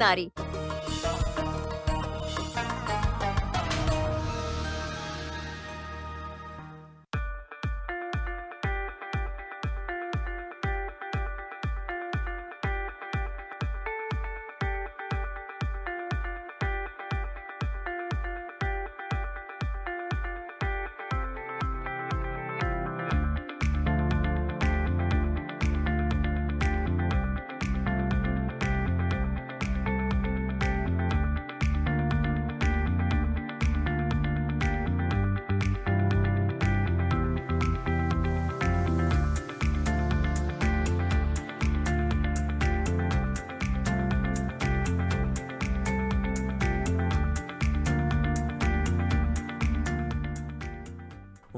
तारी।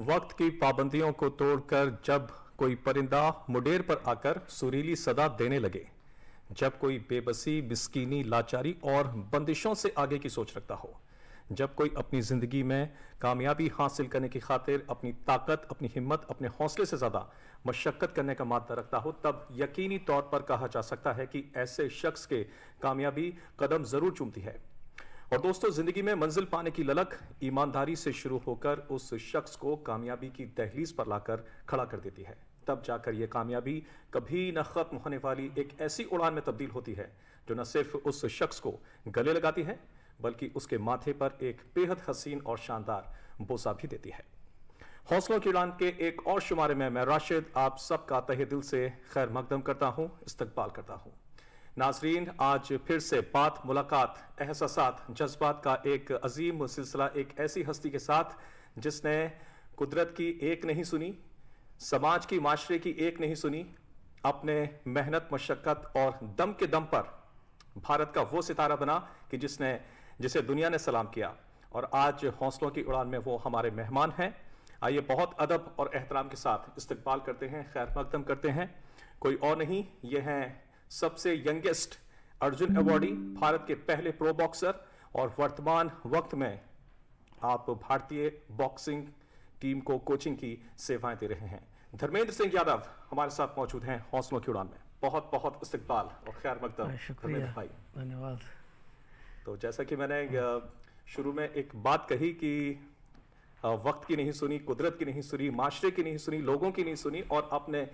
वक्त की पाबंदियों को तोड़कर जब कोई परिंदा मुडेर पर आकर सुरीली सदा देने लगे, जब कोई बेबसी, मिस्कीनी, लाचारी और बंदिशों से आगे की सोच रखता हो, जब कोई अपनी जिंदगी में कामयाबी हासिल करने की खातिर अपनी ताकत, अपनी हिम्मत, अपने हौसले से ज्यादा मशक्कत करने का मादा रखता हो, तब यकीनी तौर पर कहा जा सकता है कि ऐसे शख्स के कामयाबी कदम जरूर चूमती है। और दोस्तों, जिंदगी में मंजिल पाने की ललक ईमानदारी से शुरू होकर उस शख्स को कामयाबी की दहलीज पर लाकर खड़ा कर देती है। तब जाकर यह कामयाबी कभी न खत्म होने वाली एक ऐसी उड़ान में तब्दील होती है जो न सिर्फ उस शख्स को गले लगाती है बल्कि उसके माथे पर एक बेहद हसीन और शानदार बोसा भी देती है। हौसलों की उड़ान के एक और शुमारे में मैं राशिद आप सबका तहे दिल से खैर मकदम करता हूं, इस्तकबाल करता हूं। नाजरीन, आज फिर से बात, मुलाकात, एहसासात, जज्बात का एक अजीम सिलसिला एक ऐसी हस्ती के साथ जिसने कुदरत की एक नहीं सुनी, समाज की, माशरे की एक नहीं सुनी, अपने मेहनत, मशक्कत और दम के दम पर भारत का वो सितारा बना कि जिसे दुनिया ने सलाम किया। और आज हौसलों की उड़ान में वो हमारे मेहमान हैं। आइए बहुत अदब और एहतराम के साथ इस्तकबाल करते हैं, खैर मकदम करते हैं। कोई और नहीं, ये हैं सबसे यंगेस्ट अर्जुन अवार्डी, भारत के पहले प्रो बॉक्सर और वर्तमान वक्त में आप भारतीय बॉक्सिंग टीम को कोचिंग की सेवाएं दे रहे हैं। धर्मेंद्र सिंह यादव हमारे साथ मौजूद हैं हौसलों की उड़ान में। बहुत बहुत इस्तकबाल और खैर मकदम धर्मेंद्र भाई, धन्यवाद। तो जैसा कि मैंने शुरू में एक बात कही कि वक्त की नहीं सुनी, कुदरत की नहीं सुनी, माशरे की नहीं सुनी, लोगों की नहीं सुनी और अपने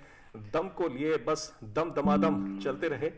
दम को लिए बस दम दमादम चलते रहे।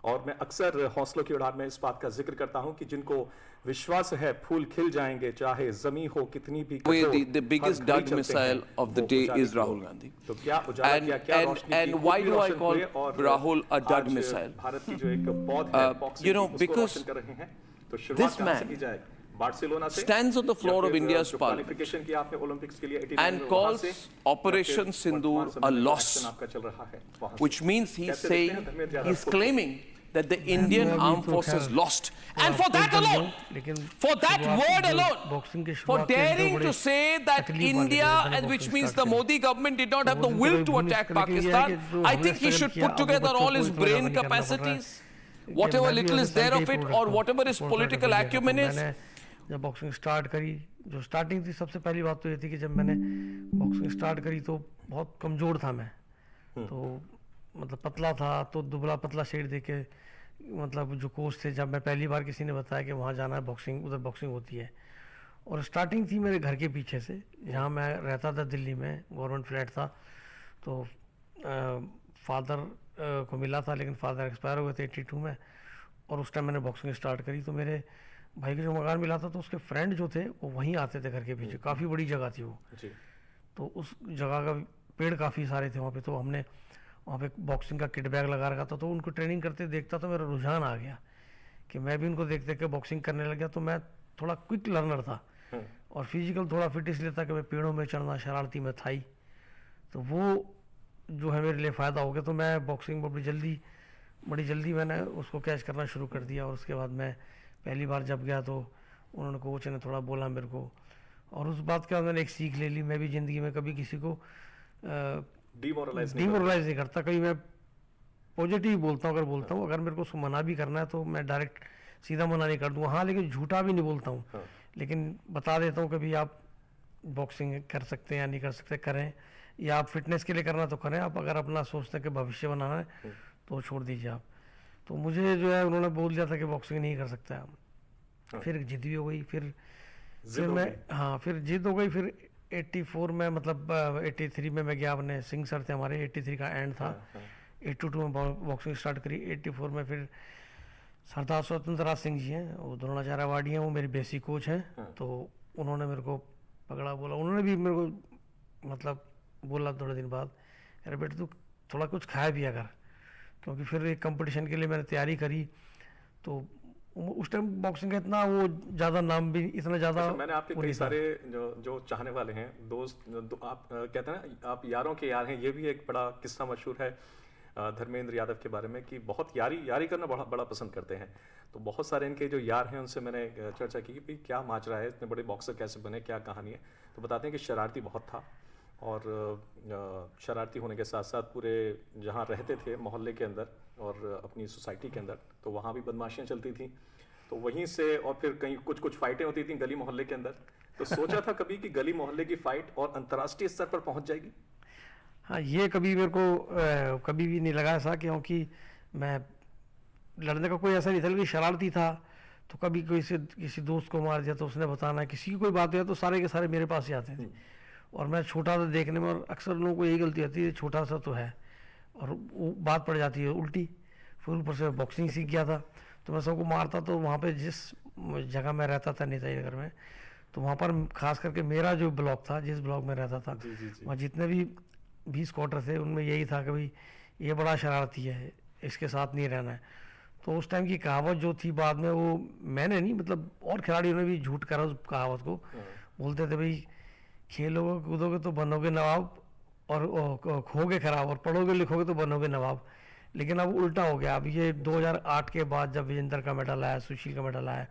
और मैं अक्सर हौसलों की उड़ान में इस बात का जिक्र करता हूं कि जिनको विश्वास है फूल खिल जाएंगे, चाहे जमी हो कितनी भी कठोर। The biggest dud missile of the day is Rahul Gandhi. तो क्या उजाला किया, क्या रोशनी की, and why do I call Rahul a dud आज missile? भारत की जो एक पौध है बॉक्सिंग you know, की, उसको because रोशन कर रहे हैं। तो शुरुआत this कहां से man की जाए? बार्सिलोना से stands on the floor of India's parliament qualification किया आपने ओलंपिक्स के लिए 89 and में, calls वहां से Operation Sindoor a loss, आपका चल रहा है वहां से। which means he's कैसे saying, देखते हैं धर्मेंद्र यादव he's को? claiming that the Indian armed forces lost. And for that alone, for that word alone, for daring to say that India, and which means the Modi government did not have the will to attack Pakistan, I think he should put together all his brain capacities, whatever little is there of it, or whatever his political acumen is. जब boxing start करी, जो starting थी, सबसे पहली बात तो ये थी कि जब मैंने बॉक्सिंग स्टार्ट करी तो बहुत कमज़ोर था मैं, तो मतलब पतला था, तो दुबला पतला शेड देख के मतलब जो कोच थे, जब मैं पहली बार किसी ने बताया कि वहाँ जाना है बॉक्सिंग, उधर बॉक्सिंग होती है। और स्टार्टिंग थी मेरे घर के पीछे से, जहाँ मैं रहता था दिल्ली में, गवर्नमेंट फ्लैट था। तो फादर को मिला था, लेकिन फादर एक्सपायर हो गए थे 82 में, और उस टाइम मैंने बॉक्सिंग स्टार्ट करी। तो मेरे भाई को जो मकान मिला था तो उसके फ्रेंड जो थे वो वहीं आते थे घर के पीछे, काफ़ी बड़ी जगह थी वो जी। तो उस जगह का पेड़ काफ़ी सारे थे वहाँ पे, तो हमने वहाँ पे बॉक्सिंग का किट बैग लगा रखा था। तो उनको ट्रेनिंग करते देखता तो मेरा रुझान आ गया कि मैं भी उनको देख देख के बॉक्सिंग करने लग गया। तो मैं थोड़ा क्विक लर्नर था और फिजिकल थोड़ा फिट इसलिए था कि मैं पेड़ों में चढ़ना शरारती में था ही, तो वो जो है मेरे लिए फ़ायदा हो गया। तो मैं बॉक्सिंग में बड़ी जल्दी मैंने उसको कैच करना शुरू कर दिया। और उसके बाद मैं पहली बार जब गया तो उन्होंने, कोच ने थोड़ा बोला मेरे को, और उस बात के बाद मैंने एक सीख ले ली, मैं भी ज़िंदगी में कभी किसी को डिमोरलाइज नहीं करता। कभी मैं पॉजिटिव बोलता हूँ, अगर बोलता हूँ, अगर मेरे को उसको मना भी करना है तो मैं डायरेक्ट सीधा मना नहीं कर दूँगा। हाँ, लेकिन झूठा भी नहीं बोलता हूँ, लेकिन बता देता हूँ कभी आप बॉक्सिंग कर सकते हैं या नहीं कर सकते, करें, या आप फिटनेस के लिए करना तो करें, आप अगर अपना सोचते हैं कि भविष्य बनाना है तो छोड़ दीजिए आप। तो मुझे जो है उन्होंने बोल दिया था कि बॉक्सिंग नहीं कर सकता। फिर जिद भी हो गई, फिर मैं हाँ फिर जिद हो गई। फिर 84 में मतलब 83 में मैं गया, अपने सिंह सर थे हमारे, 83 का एंड था। 82 में बॉक्सिंग स्टार्ट करी। 84 में फिर सरदार स्वतंत्र राज सिंह जी हैं, वो द्रोणाचार्य अवार्डी हैं, वो मेरे बेसिक कोच हैं। तो उन्होंने मेरे को पकड़ा, बोला, उन्होंने भी मेरे को मतलब बोला थोड़े दिन बाद, अरे बेटे तू थोड़ा कुछ खाया पिया कर, क्योंकि फिर एक कंपटीशन के लिए मैंने तैयारी करी। तो उस टाइम बॉक्सिंग का इतना वो ज़्यादा नाम भी इतना ज़्यादा मैंने आपके कई सारे जो चाहने वाले हैं दोस्त, आप कहते हैं ना आप यारों के यार हैं, ये भी एक बड़ा किस्सा मशहूर है धर्मेंद्र यादव के बारे में कि बहुत यारी करना बड़ा पसंद करते हैं। तो बहुत सारे इनके जो यार हैं उनसे मैंने चर्चा की कि क्या माजरा है, इतने बड़े बॉक्सर कैसे बने, क्या कहानी है। तो बताते हैं कि शरारती बहुत था, और शरारती होने के साथ साथ पूरे जहाँ रहते थे मोहल्ले के अंदर और अपनी सोसाइटी के अंदर, तो वहाँ भी बदमाशियाँ चलती थी। तो वहीं से और फिर कहीं कुछ फाइटें होती थी गली मोहल्ले के अंदर। तो सोचा था कभी कि गली मोहल्ले की फाइट और अंतर्राष्ट्रीय स्तर पर पहुँच जाएगी? हाँ, ये कभी मेरे को कभी भी नहीं लगा ऐसा, क्योंकि मैं लड़ने का कोई ऐसा नहीं था, लेकिन शरारती था। तो कभी किसी दोस्त को मार दिया तो उसने बताना, किसी की कोई बात हुई तो सारे के सारे मेरे पास ही आते थे। और मैं छोटा था देखने में, और अक्सर लोगों को यही गलती होती है, छोटा सा तो है, और वो बात पड़ जाती है उल्टी। फिर ऊपर से बॉक्सिंग सीख गया था, तो मैं सबको मारता। तो वहाँ पे जिस जगह मैं रहता था नेताजी नगर में, तो वहाँ पर खास करके मेरा जो ब्लॉक था, जिस ब्लॉक में रहता था, वहाँ जितने भी 20 क्वार्टर थे उनमें यही था कि भाई ये बड़ा शरारती है, इसके साथ नहीं रहना है। तो उस टाइम की कहावत जो थी, बाद में वो मैंने नहीं, मतलब और खिलाड़ियों ने भी झूठ करा उस कहावत को। बोलते थे भाई खेलोगे कूदोगे तो बनोगे नवाब, और खोगे खराब, और पढ़ोगे लिखोगे तो बनोगे नवाब। लेकिन अब उल्टा हो गया। अब ये 2008 के बाद जब विजेंद्र का मेडल आया, सुशील का मेडल आया,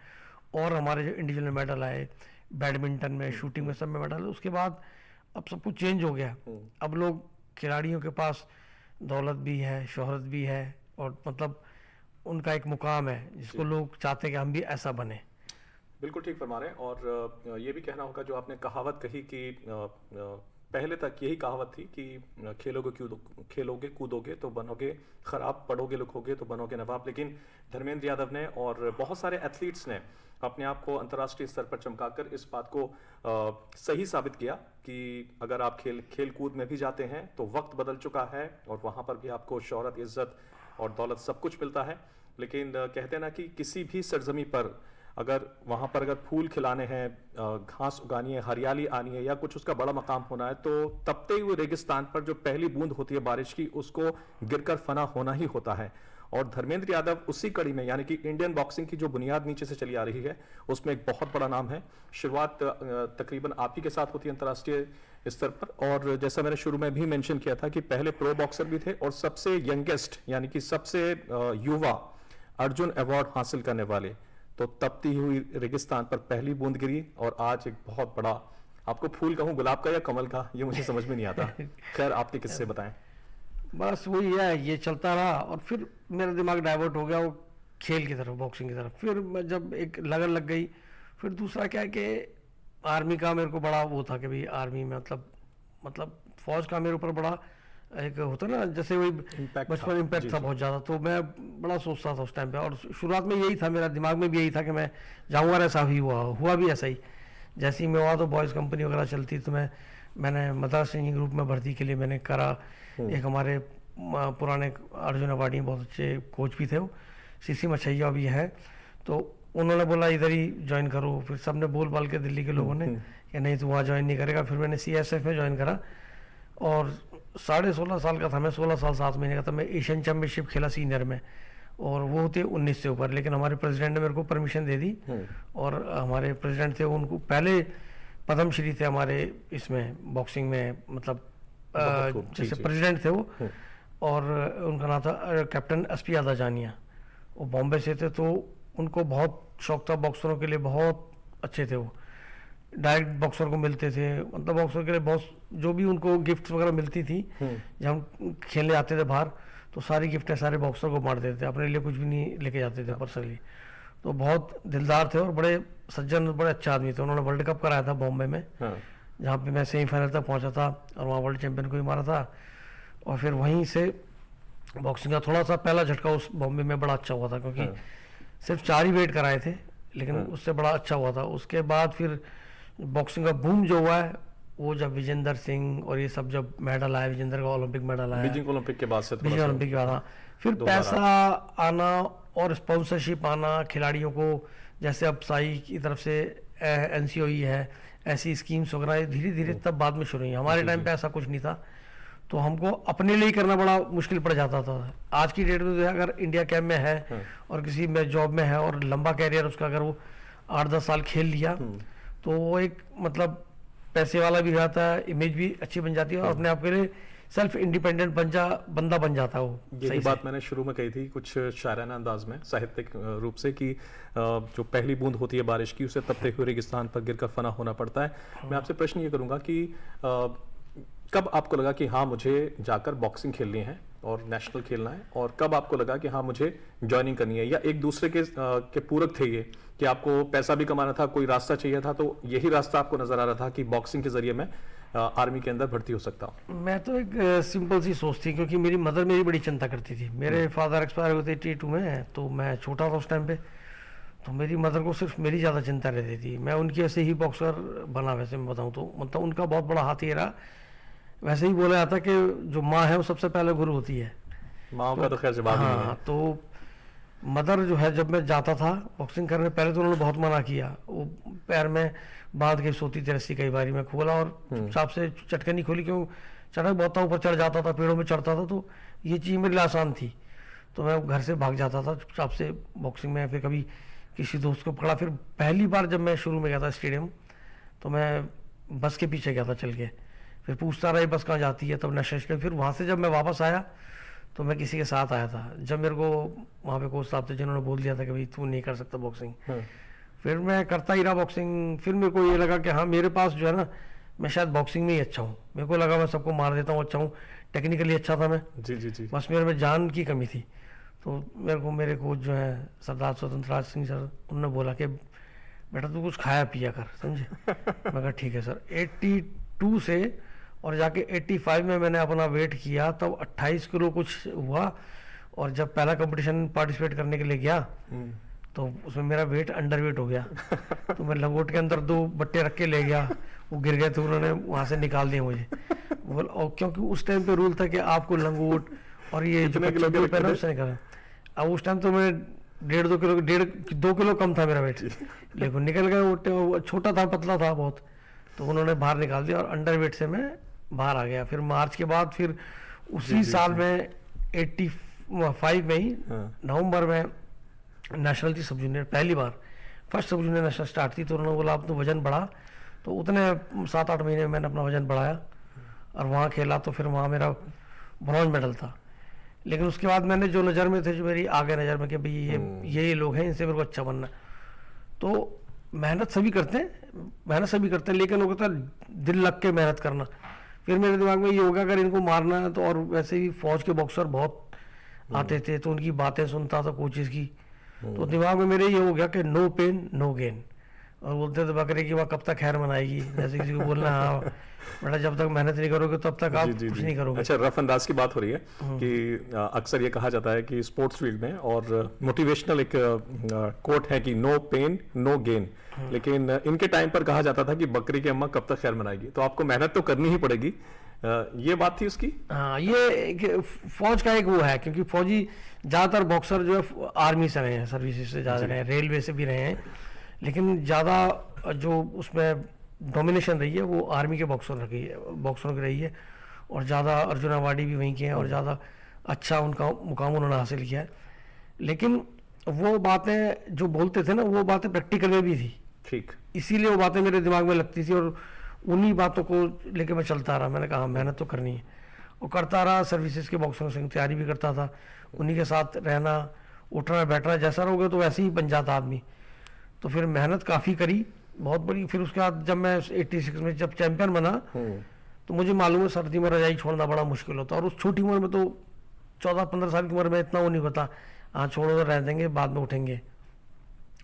और हमारे जो इंडिविजुअल मेडल आए, बैडमिंटन में, शूटिंग में, सब में मेडल, उसके बाद अब सब कुछ चेंज हो गया। अब लोग खिलाड़ियों के पास दौलत भी है, शोहरत भी है, और मतलब उनका एक मुकाम है जिसको लोग चाहते हैं कि हम भी ऐसा बने। बिल्कुल ठीक फरमा रहे हैं। और ये भी कहना होगा जो आपने कहावत कही कि पहले तक यही कहावत थी कि खेलोगे कूदोगे तो बनोगे खराब, पढ़ोगे लिखोगे तो बनोगे नवाब। लेकिन धर्मेंद्र यादव ने और बहुत सारे एथलीट्स ने अपने आप को अंतर्राष्ट्रीय स्तर पर चमकाकर इस बात को सही साबित किया कि अगर आप खेल कूद में भी जाते हैं तो वक्त बदल चुका है, और वहाँ पर भी आपको शोहरत, इज्जत और दौलत सब कुछ मिलता है। लेकिन कहते हैं ना कि किसी भी सरजमी पर वहाँ पर अगर फूल खिलाने हैं, घास उगानी है, हरियाली आनी है, या कुछ उसका बड़ा मकाम होना है, तो तपते हुए रेगिस्तान पर जो पहली बूंद होती है बारिश की, उसको गिरकर फना होना ही होता है। और धर्मेंद्र यादव उसी कड़ी में, यानी कि इंडियन बॉक्सिंग की जो बुनियाद नीचे से चली आ रही है, उसमें एक बहुत बड़ा नाम है। शुरुआत तकरीबन आप ही के साथ होती है अंतर्राष्ट्रीय स्तर पर। और जैसा मैंने शुरू में भी मेंशन किया था कि पहले प्रो बॉक्सर भी थे, और सबसे यंगेस्ट यानी कि सबसे युवा अर्जुन अवार्ड हासिल करने वाले। तो तपती हुई रेगिस्तान पर पहली बूंद गिरी, और आज एक बहुत बड़ा, आपको फूल कहूं गुलाब का या कमल का, ये मुझे समझ में नहीं आता। खैर आपके किस्से बताएं। बस वही है, ये चलता रहा, और फिर मेरा दिमाग डाइवर्ट हो गया वो खेल की तरफ, बॉक्सिंग की तरफ। फिर मैं जब एक लगन लग गई, फिर दूसरा क्या है कि आर्मी का मेरे को बड़ा वो था कि भाई आर्मी में मतलब फौज का मेरे ऊपर बड़ा एक होता ना, जैसे वही बचपन इम्पैक्ट था बहुत ज़्यादा। तो मैं बड़ा सोचता था उस टाइम पे, और शुरुआत में यही था, मेरा दिमाग में भी यही था कि मैं जाऊँगा। ऐसा भी हुआ भी ऐसा ही। जैसे ही मैं हुआ तो बॉयज़ कंपनी वगैरह चलती, तो मैंने मद्रास ट्रेनिंग ग्रुप में भर्ती के लिए मैंने करा। एक हमारे पुराने अर्जुन अवार्डी बहुत अच्छे कोच भी थे, वो सीसी मछैया भी है, तो उन्होंने बोला इधर ही ज्वाइन करो। फिर सब ने बोल के दिल्ली के लोगों ने कि नहीं तू वहाँ ज्वाइन नहीं करेगा। फिर मैंने CSF में ज्वाइन करा, और 16.5 साल का था मैं, 16 साल 7 महीने का था मैं। एशियन चैम्पियनशिप खेला सीनियर में, और वो होते 19 से ऊपर। लेकिन हमारे प्रेसिडेंट ने मेरे को परमिशन दे दी, और हमारे प्रेसिडेंट थे, उनको पहले पद्मश्री थे हमारे इसमें बॉक्सिंग में, मतलब जैसे प्रेसिडेंट थे वो, और उनका नाम था कैप्टन SP आदाजानिया। वो बॉम्बे से थे, तो उनको बहुत शौक था बॉक्सरों के लिए, बहुत अच्छे थे वो, डायरेक्ट बॉक्सर को मिलते थे। मतलब बॉक्सर के लिए बहुत जो भी उनको गिफ्ट वगैरह मिलती थी, जब हम खेलने आते थे बाहर, तो सारी गिफ्टें सारे बॉक्सर को बांट देते थे, अपने लिए कुछ भी नहीं लेके जाते थे पर्सनली। तो बहुत दिलदार थे और बड़े सज्जन, बड़े अच्छे आदमी थे। उन्होंने वर्ल्ड कप कराया था बॉम्बे में, जहाँ पे मैं सेमीफाइनल तक पहुँचा था, और वहाँ वर्ल्ड चैंपियन को भी मारा था। और फिर वहीं से बॉक्सिंग का थोड़ा सा पहला झटका उस बॉम्बे में बड़ा अच्छा हुआ था, क्योंकि सिर्फ 4 ही वेट कराए थे, लेकिन उससे बड़ा अच्छा हुआ था। उसके बाद फिर बॉक्सिंग का बूम जो हुआ है, वो जब विजेंदर सिंह और ये सब जब मेडल आया, विजेंदर का ओलंपिक मेडल आया बीजिंग ओलंपिक के बाद से बीजिंग ओलंपिक के बाद, हाँ, फिर पैसा आना और स्पॉन्सरशिप आना खिलाड़ियों को, जैसे अब साई की तरफ से NCOE है, ऐसी स्कीम्स वगैरह धीरे धीरे तब बाद में शुरू हुई। हमारे टाइम पे ऐसा कुछ नहीं था, तो हमको अपने लिए करना बड़ा मुश्किल पड़ जाता था। आज की डेट में अगर इंडिया कैंप में है और किसी में जॉब में है और लंबा कैरियर उसका, अगर वो 8-10 साल खेल लिया, तो वो एक मतलब पैसे वाला भी रहता है, इमेज भी अच्छी बन जाती है और अपने आप के लिए सेल्फ इंडिपेंडेंट बंदा बन जाता है वो। यही बात मैंने शुरू में कही थी कुछ शायराना अंदाज में, साहित्यिक रूप से, कि जो पहली बूंद होती है बारिश की, उसे तपते हुए रेगिस्तान पर गिरकर फना होना पड़ता है। मैं आपसे प्रश्न ये करूंगा कि कब आपको लगा कि हाँ मुझे जाकर बॉक्सिंग खेलनी है और नेशनल खेलना है, और कब आपको लगा कि हाँ मुझे ज्वाइनिंग करनी है, या एक दूसरे के पूरक थे ये, कि आपको पैसा भी कमाना था, कोई रास्ता चाहिए था, तो यही रास्ता आपको नजर आ रहा था कि बॉक्सिंग के जरिए मैं आर्मी के अंदर भर्ती हो सकता हूँ? मैं तो एक सिंपल सी सोच थी, क्योंकि मेरी मदर मेरी बड़ी चिंता करती थी। मेरे फादर एक्सपायर हुए थे 82 में, तो मैं छोटा था उस टाइम पे, तो मेरी मदर को सिर्फ मेरी ज़्यादा चिंता रहती थी। मैं उनकी ऐसे ही बॉक्सर बना, वैसे मैं बताऊँ तो मतलब उनका बहुत बड़ा हाथ ये रहा। वैसे ही बोला जाता कि जो माँ है वो सबसे पहले गुरु होती है, माँ का तो खैर जवाब नहीं है। हाँ, तो मदर जो है, जब मैं जाता था बॉक्सिंग करने, पहले तो उन्होंने बहुत मना किया, वो पैर में बांध के सोती थी रस्सी, कई बारी मैं खोला और चुपचाप से चटकनी खोली, क्यों चढ़क बहुत था, ऊपर चढ़ जाता था, पेड़ों में चढ़ता था, तो ये चीज़ मेरे लिए आसान थी, तो मैं घर से भाग जाता था चुपचाप से बॉक्सिंग में। फिर कभी किसी दोस्त को पकड़ा, फिर पहली बार जब मैं शुरू में गया था स्टेडियम, तो मैं बस के पीछे गया था चल के, फिर पूछता रहा ये बस कहाँ जाती है, तब नेशनल स्टेडियम। फिर वहाँ से जब मैं वापस आया तो मैं किसी के साथ आया था, जब मेरे को वहाँ पे कोच साहब थे जिन्होंने बोल दिया था कि भाई तू नहीं कर सकता बॉक्सिंग, फिर मैं करता ही रहा बॉक्सिंग। फिर मेरे को ये लगा कि हाँ मेरे पास जो है ना, मैं शायद बॉक्सिंग में ही अच्छा हूँ। मेरे को लगा मैं सबको मार देता हूँ, अच्छा हूँ, टेक्निकली अच्छा था मैं, जी जी जी, बस मेरे में जान की कमी थी। तो मेरे को मेरे कोच जो है सरदार स्वतंत्र राज सिंह सर, उन्होंने बोला कि बेटा तू कुछ खाया पिया कर, समझे। मैं कहा ठीक है सर। 82 से और जाके 85 में मैंने अपना वेट किया, तब 28 किलो कुछ हुआ, और जब पहला कंपटीशन पार्टिसिपेट करने के लिए गया तो उसमें मेरा वेट अंडर वेट हो गया। तो मैं लंगोट के अंदर 2 बट्टे रख के ले गया, वो गिर गए, तो उन्होंने वहाँ से निकाल दिया मुझे। और क्योंकि उस टाइम पे रूल था कि आपको लंगोट और ये जो किलो पहना उससे निकाला। अब उस टाइम तो मैं 2 किलो कम था मेरा वेट, लेकिन निकल गया। वो छोटा था, पतला था बहुत, तो उन्होंने बाहर निकाल दिया और अंडर वेट से मैं बाहर आ गया। फिर मार्च के बाद फिर उसी साल में 85 में ही नवंबर में नेशनल थी सब जूनियर, पहली बार first sub junior national start थी। तो उन्होंने बोला अब तो वजन बढ़ा, तो उतने 7-8 महीने में मैंने अपना वजन बढ़ाया और वहाँ खेला। तो फिर वहाँ मेरा ब्रॉन्ज मेडल था। लेकिन उसके बाद मैंने जो नज़र में थे, जो मेरी आगे नज़र में कि भाई ये लोग हैं, इनसे मेरे को अच्छा बनना। तो मेहनत सभी करते हैं, लेकिन वो कहता है दिल लग के मेहनत करना। फिर मेरे दिमाग में ये हो गया अगर इनको मारना है तो, और वैसे भी फौज के बॉक्सर बहुत आते थे, तो उनकी बातें सुनता था कोचेस की, तो दिमाग में मेरे ये हो गया कि नो पेन नो गेन। और बोलते थे बकरे की माँ कब तक खैर मनाएगी, जैसे किसी को बोलना हाँ बेटा जब तक मेहनत नहीं करोगे तब तक आप कुछ नहीं करोगे। अच्छा, रफ अंदाज की बात हो रही है कि अक्सर ये कहा जाता है कि स्पोर्ट्स फील्ड में, और मोटिवेशनल एक कोट है कि नो पेन नो गेन, लेकिन इनके टाइम पर कहा जाता था कि बकरी की अम्मा कब तक खैर मनाएगी। तो आपको मेहनत तो करनी ही पड़ेगी, ये बात थी उसकी। हाँ, ये फौज का एक वो है, क्योंकि फौजी ज़्यादातर बॉक्सर जो है आर्मी से रहे हैं, सर्विसेज से ज़्यादा रहे हैं, रेलवे से भी रहे हैं, लेकिन ज़्यादा जो उसमें डोमिनेशन रही है वो आर्मी के बॉक्सरों की रही है, और ज़्यादा अर्जुन अवार्डी भी वहीं के हैं, और ज़्यादा अच्छा उनका मुकाम उन्होंने हासिल किया है। लेकिन वो बातें जो बोलते थे ना, वो बातें प्रैक्टिकल में भी थी, ठीक, इसीलिए वो बातें मेरे दिमाग में लगती थी, और उन्हीं बातों को लेके मैं चलता रहा। मैंने कहा मेहनत तो करनी है, और करता रहा। सर्विसेज के बॉक्सरों से तैयारी भी करता था, उन्हीं के साथ रहना, उठना बैठना जैसा रहोगे तो वैसे ही बन जाता आदमी। तो फिर मेहनत काफ़ी करी, बहुत बड़ी। फिर उसके बाद जब मैं 86 में जब चैंपियन बना, तो मुझे मालूम है सर्दी में रजाई छोड़ना बड़ा मुश्किल होता है, और उस छोटी उम्र में तो 14-15 साल की उम्र में इतना वो नहीं होता, हाँ छोड़ो तो रह देंगे बाद में उठेंगे।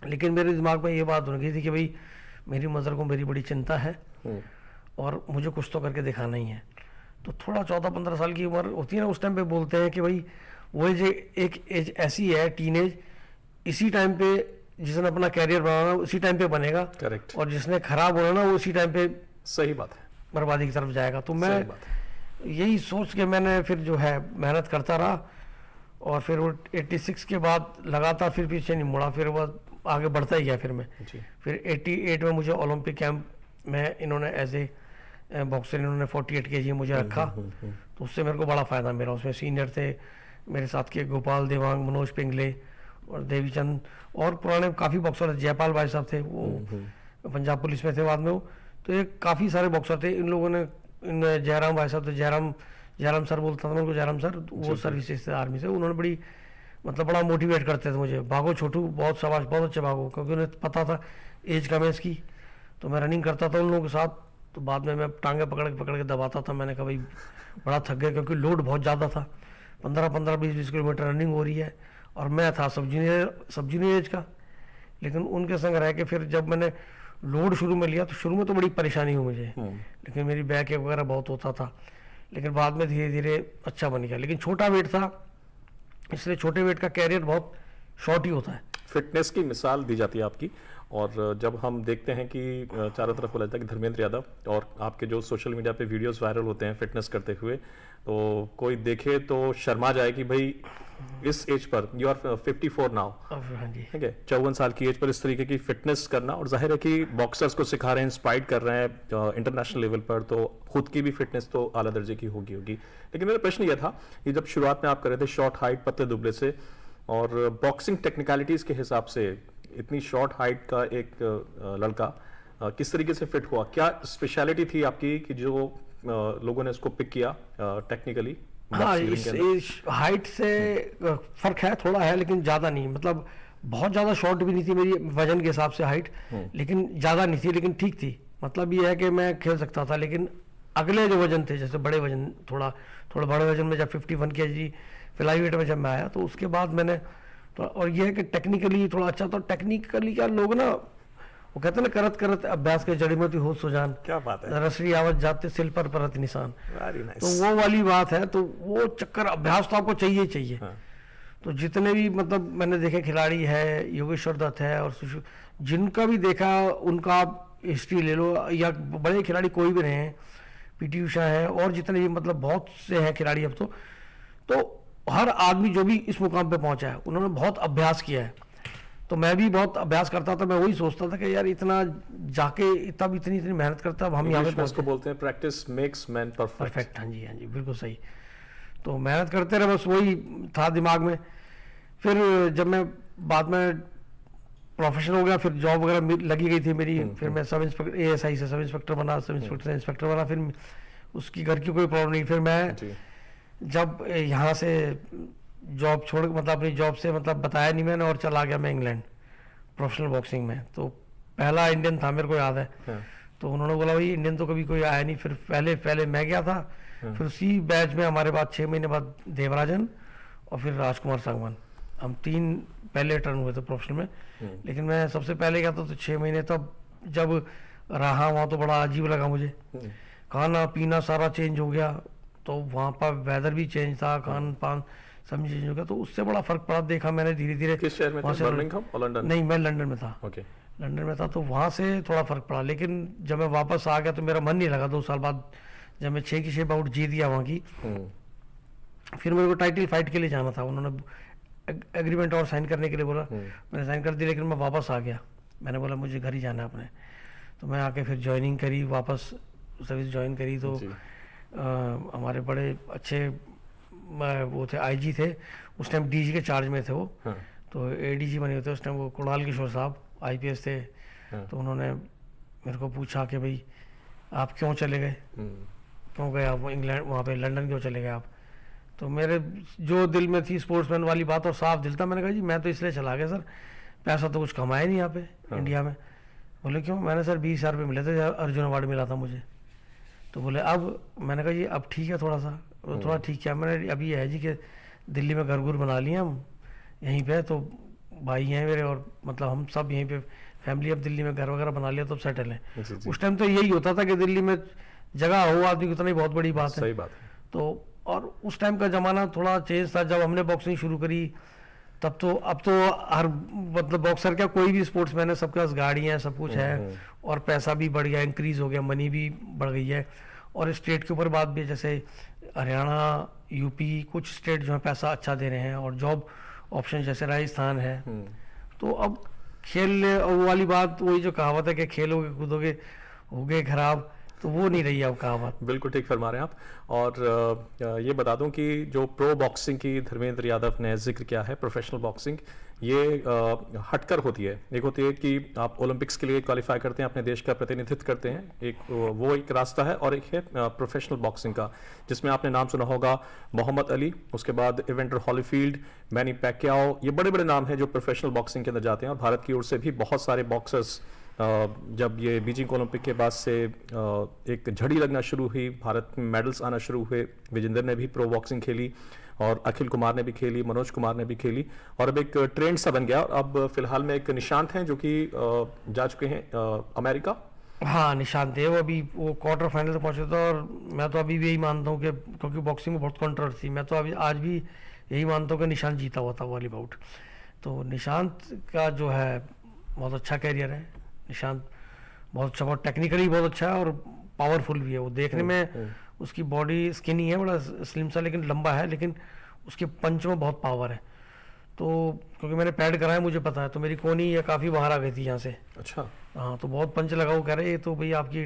लेकिन मेरे दिमाग में ये बात हो गई थी कि भाई मेरी मदर को मेरी बड़ी चिंता है, और मुझे कुछ तो करके दिखाना ही है। तो थोड़ा 14-15 साल की उम्र होती है ना, उस टाइम पे बोलते हैं कि भाई वो एज एक एज ऐसी है टीनेज, इसी टाइम पे जिसने अपना कैरियर बनाना उसी टाइम पे बनेगा, करेक्ट, और जिसने खराब होना ना वो उसी टाइम पे सही बात है, बर्बादी की तरफ जाएगा। तो मैं सही बात है। यही सोच के मैंने फिर जो है मेहनत करता रहा, और फिर वो 86 के बाद लगातार फिर पीछे नहीं मुड़ा, फिर वो आगे बढ़ता ही गया। फिर मैं जी, फिर 88 में मुझे ओलंपिक कैंप में इन्होंने एज ए बॉक्सर इन्होंने 48 kg मुझे रखा, तो उससे मेरे को बड़ा फ़ायदा मिला। उसमें सीनियर थे मेरे साथ के गोपाल देवांग, मनोज पिंगले और देवीचंद, और पुराने काफ़ी बॉक्सर, जयपाल भाई साहब थे, वो पंजाब पुलिस में थे बाद में वो। तो ये काफ़ी सारे बॉक्सर थे। इन लोगों ने, इन जयराम भाई साहब, तो जयराम सर बोलता था मैं उनको, जयराम सर, वो सर्विसेज से आर्मी से, उन्होंने बड़ी मतलब बड़ा मोटिवेट करते थे मुझे, भागो छोटू, बहुत शाबाश, बहुत अच्छे भागो, क्योंकि उन्हें पता था एज कम है इसकी। तो मैं रनिंग करता था उन लोगों के साथ, तो बाद में मैं टांगे पकड़ के दबाता था। मैंने कहा भाई बड़ा थक गया, क्योंकि लोड बहुत ज़्यादा था, 15-15, 20-20 किलोमीटर रनिंग हो रही है, और मैं था सब जूनियर एज का। लेकिन उनके संग रह के फिर जब मैंने लोड शुरू में लिया, तो शुरू में तो बड़ी परेशानी हुई मुझे, लेकिन मेरी बैक एक वगैरह बहुत होता था, लेकिन बाद में धीरे धीरे अच्छा बन गया। लेकिन छोटा वेट था, इसलिए छोटे वेट का कैरियर बहुत शॉर्ट ही होता है। फिटनेस की मिसाल दी जाती है आपकी, और जब हम देखते हैं कि चारों तरफ बोला जाता है कि धर्मेंद्र यादव, और आपके जो सोशल मीडिया पे वीडियोस वायरल होते हैं फिटनेस करते हुए, तो कोई देखे तो शर्मा जाए कि भाई इस as per, you are 54 now, हाँ जी, ठीक है, 54 साल की एज पर इस तरीके की फिटनेस करना, और जाहिर है कि बॉक्सर्स को सिखा रहे हैं, इंस्पायर्ड कर रहे हैं इंटरनेशनल लेवल पर, तो खुद की भी फिटनेस तो आला दर्जे की होगी। लेकिन मेरा प्रश्न यह था कि जब शुरुआत में आप कर रहे थे शॉर्ट हाइट, पतले दुबले से, और बॉक्सिंग टेक्निकलिटीज के हिसाब से इतनी शॉर्ट हाइट का एक लड़का किस तरीके से फिट हुआ? क्या स्पेशलिटी थी आपकी कि जो लोगों ने उसको पिक किया टेक्निकली? हाँ, इस हाइट से फर्क है, थोड़ा है, लेकिन ज़्यादा नहीं। मतलब बहुत ज़्यादा शॉर्ट भी नहीं थी मेरी वजन के हिसाब से हाइट, लेकिन ज़्यादा नहीं थी, लेकिन ठीक थी। मतलब ये है कि मैं खेल सकता था। लेकिन अगले जो वजन थे, जैसे बड़े वजन, थोड़ा बड़े वजन में, जब 51 kg फ्लाई वेट में जब मैं आया, तो उसके बाद मैंने तो, और ये है कि टेक्निकली थोड़ा अच्छा था। टेक्निकली क्या लोग ना, वो कहते हैं ना, करत करत अभ्यास के जड़ीमती हो सुजान, क्या बात है, रसरी आवत जाते सिल पर परत निशान। Very nice. तो वो वाली बात है। तो वो चक्कर, अभ्यास तो आपको चाहिए चाहिए। हाँ। तो जितने भी मतलब मैंने देखे खिलाड़ी है, योगेश्वर दत्त है, और जिनका भी देखा उनका आप हिस्ट्री ले लो, या बड़े खिलाड़ी कोई भी रहे हैं, पीटी उषा है, और जितने भी मतलब बहुत से हैं खिलाड़ी अब तो हर आदमी जो भी इस मुकाम पे पहुंचा है, उन्होंने बहुत अभ्यास किया है। तो मैं भी बहुत अभ्यास करता था। मैं वही सोचता था कि यार इतना जाके तब इतनी मेहनत करता, अब हम यहाँ पे उसको बोलते हैं प्रैक्टिस मेक्स मैन परफेक्ट। हाँ जी, बिल्कुल सही। तो मेहनत करते रहे, बस वही था दिमाग में। फिर जब मैं बाद में प्रोफेशनल हो गया, फिर जॉब वगैरह लगी गई थी मेरी, फिर मैं सब इंस्पेक्टर, ASI से सब इंस्पेक्टर बना, सब इंस्पेक्टर से इंस्पेक्टर बना। फिर उसकी घर की कोई प्रॉब्लम नहीं। फिर मैं जब यहाँ से जॉब छोड़, मतलब अपनी जॉब से, मतलब बताया नहीं मैंने, और चला गया मैं इंग्लैंड प्रोफेशनल बॉक्सिंग में। तो पहला इंडियन था, मेरे को याद है। तो उन्होंने बोला भाई इंडियन तो कभी कोई आया नहीं। फिर पहले मैं गया था, फिर उसी बैच में हमारे बाद 6 महीने बाद देवराजन और फिर राजकुमार सांगवान, हम 3 पहले टर्न हुए थे प्रोफेशनल में। लेकिन मैं सबसे पहले गया था, तो 6 महीने तब जब रहा वहाँ, तो बड़ा अजीब लगा मुझे। खाना पीना सारा चेंज हो गया, तो वहाँ पर वेदर भी चेंज था, खान पान सब चेंज हो गया। तो उससे बड़ा फर्क पड़ा, देखा मैंने धीरे धीरे। किस शहर में थे? बर्मिंघम और लंदन? नहीं, मैं लंदन में था। ओके, लंदन में था, तो वहाँ से थोड़ा फर्क पड़ा। लेकिन जब मैं वापस आ गया, तो मेरा मन नहीं लगा 2 साल बाद, जब मैं 6 की 6 बाउट जीत गया वहाँ की। फिर मेरे को टाइटल फाइट के लिए जाना था, उन्होंने एग्रीमेंट और साइन करने के लिए बोला, मैंने साइन कर दी। लेकिन मैं वापस आ गया, मैंने बोला मुझे घर ही जाना है अपने। तो मैं आके फिर ज्वाइनिंग करी, वापस सर्विस ज्वाइन करी। तो हमारे बड़े अच्छे वो थे, IG थे उस टाइम, DG के चार्ज में थे वो। तो ADG बने हुए थे उस टाइम, वो कुणाल किशोर साहब IPS थे। तो उन्होंने मेरे को पूछा कि भाई आप क्यों चले गए, क्यों गए आप इंग्लैंड, वहाँ पे लंदन क्यों चले गए आप? तो मेरे जो दिल में थी स्पोर्ट्समैन वाली बात, और साफ दिल था, मैंने कहा जी मैं तो इसलिए चला गया सर, पैसा तो कुछ कमाया नहीं यहाँ पे इंडिया में। बोले क्यों? मैंने सर 20,000 रुपये मिले थे, अर्जुन अवार्ड मिला था मुझे। तो बोले अब? मैंने कहा जी अब ठीक है थोड़ा सा। थोड़ा ठीक क्या, मैंने अभी है जी कि दिल्ली में घर गुर बना लिए हम यहीं पे, तो भाई हैं मेरे, और मतलब हम सब यहीं पे फैमिली, अब दिल्ली में घर वगैरह बना लिया तो सेटल है। उस टाइम तो यही होता था कि दिल्ली में जगह हो आदमी की, उतना ही बहुत बड़ी बात है। सही बात है। तो और उस टाइम का ज़माना थोड़ा चेंज था जब हमने बॉक्सिंग शुरू करी, तब तो अब तो हर मतलब बॉक्सर क्या कोई भी स्पोर्ट्समैन है, सबके पास गाड़ियाँ सब कुछ है और पैसा भी बढ़ गया, इंक्रीज हो गया, मनी भी बढ़ गई है। और स्टेट के ऊपर बात भी है, जैसे हरियाणा, यूपी, कुछ स्टेट जो है पैसा अच्छा दे रहे हैं और जॉब ऑप्शन जैसे राजस्थान है। तो अब खेल वो वाली बात, वही जो कहावत है कि खेलोगे कूदोगे हो गए खराब, तो वो नहीं रही अब कहावत। बिल्कुल ठीक फरमा रहे हैं आप। और ये बता दूं कि जो प्रो बॉक्सिंग की धर्मेंद्र यादव ने जिक्र किया है, प्रोफेशनल बॉक्सिंग, ये हटकर होती है। एक होती है कि आप ओलंपिक्स के लिए क्वालिफाई करते हैं, अपने देश का प्रतिनिधित्व करते हैं, वो एक रास्ता है, और एक है प्रोफेशनल बॉक्सिंग का, जिसमें आपने नाम सुना होगा मोहम्मद अली, उसके बाद इवेंटर हॉलीफील्ड, मैनी पैक्याओ, ये बड़े बड़े नाम हैं जो प्रोफेशनल बॉक्सिंग के अंदर जाते हैं। और भारत की ओर से भी बहुत सारे बॉक्सर्स, जब ये बीजिंग ओलंपिक के बाद से एक झड़ी लगना शुरू हुई, भारत में मेडल्स आना शुरू हुए, विजेंदर ने भी प्रो बॉक्सिंग खेली और अखिल कुमार ने भी खेली, मनोज कुमार ने भी खेली, और अब एक ट्रेंड सा बन गया। और अब फिलहाल में एक निशांत हैं जो कि जा चुके हैं अमेरिका। हाँ, निशांत है, वो अभी वो क्वार्टर फाइनल तक पहुंचे थे। और मैं तो अभी भी यही मानता हूँ कि क्योंकि बॉक्सिंग में बहुत कंट्रोवर्सी, मैं तो अभी आज भी यही मानता हूँ कि निशांत जीता हुआ था वाली बाउट। तो निशांत का जो है बहुत अच्छा कैरियर है। निशांत बहुत अच्छा, बहुत टेक्निकली बहुत अच्छा है और पावरफुल भी है। वो देखने में उसकी बॉडी स्किनी है, बड़ा स्लिम सा, लेकिन लंबा है, लेकिन उसके पंच में बहुत पावर है। तो क्योंकि मैंने पैड कराया, मुझे पता है, तो मेरी कोनी ये काफ़ी बाहर आ गई थी यहाँ से। अच्छा। हाँ, तो बहुत पंच लगा, वो कह रहे तो भाई आपकी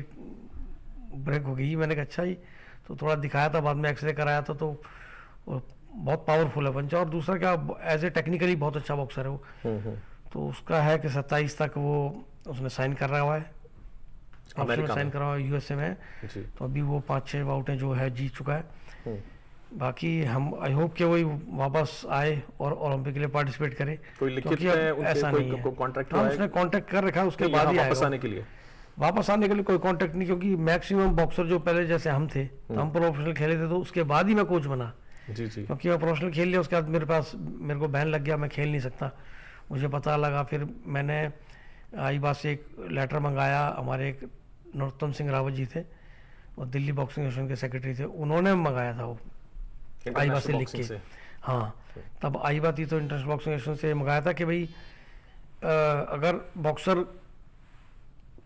ब्रेक हो गई। मैंने कहा अच्छा ही, तो थोड़ा दिखाया था, बाद में एक्सरे कराया था, तो बहुत पावरफुल है पंच। और दूसरा क्या, एज ए टेक्निकली बहुत अच्छा बॉक्सर है वो। तो उसका है कि 27 तक वो उसने साइन कर रहा हुआ है, साइन करा हुआ है यूएसए में। तो अभी वो 5-6 बाउटें जो है जीत चुका है। बाकी हम आई होप कि वही वापस आए और ओलंपिक के लिए पार्टिसिपेट करे। कोई लिखित में ऐसा नहीं है, उसने कांटेक्ट कर रखा है, उसके बाद ही वापस आने के लिए। वापस आने के लिए कोई कांटेक्ट नहीं, क्योंकि मैक्सिमम बॉक्सर जो पहले जैसे हम थे, तो हम प्रोफेशनल खेले थे, तो उसके बाद ही मैं कोच बना। जी जी। क्योंकि मैं प्रोफेशनल खेल लिया, उसके बाद मेरे को बैन लग गया, मैं खेल नहीं सकता। मुझे पता लगा, फिर मैंने आईबा से एक लेटर मंगाया। हमारे एक नरोत्तम सिंह रावत जी थे, और दिल्ली बॉक्सिंग एसोसिएशन के सेक्रेटरी थे, उन्होंने मंगाया था वो आईबा से लिख के। हाँ, तब आईबा थी, तो इंटरनेशनल बॉक्सिंग एसोसिएशन से मंगाया था कि भाई अगर बॉक्सर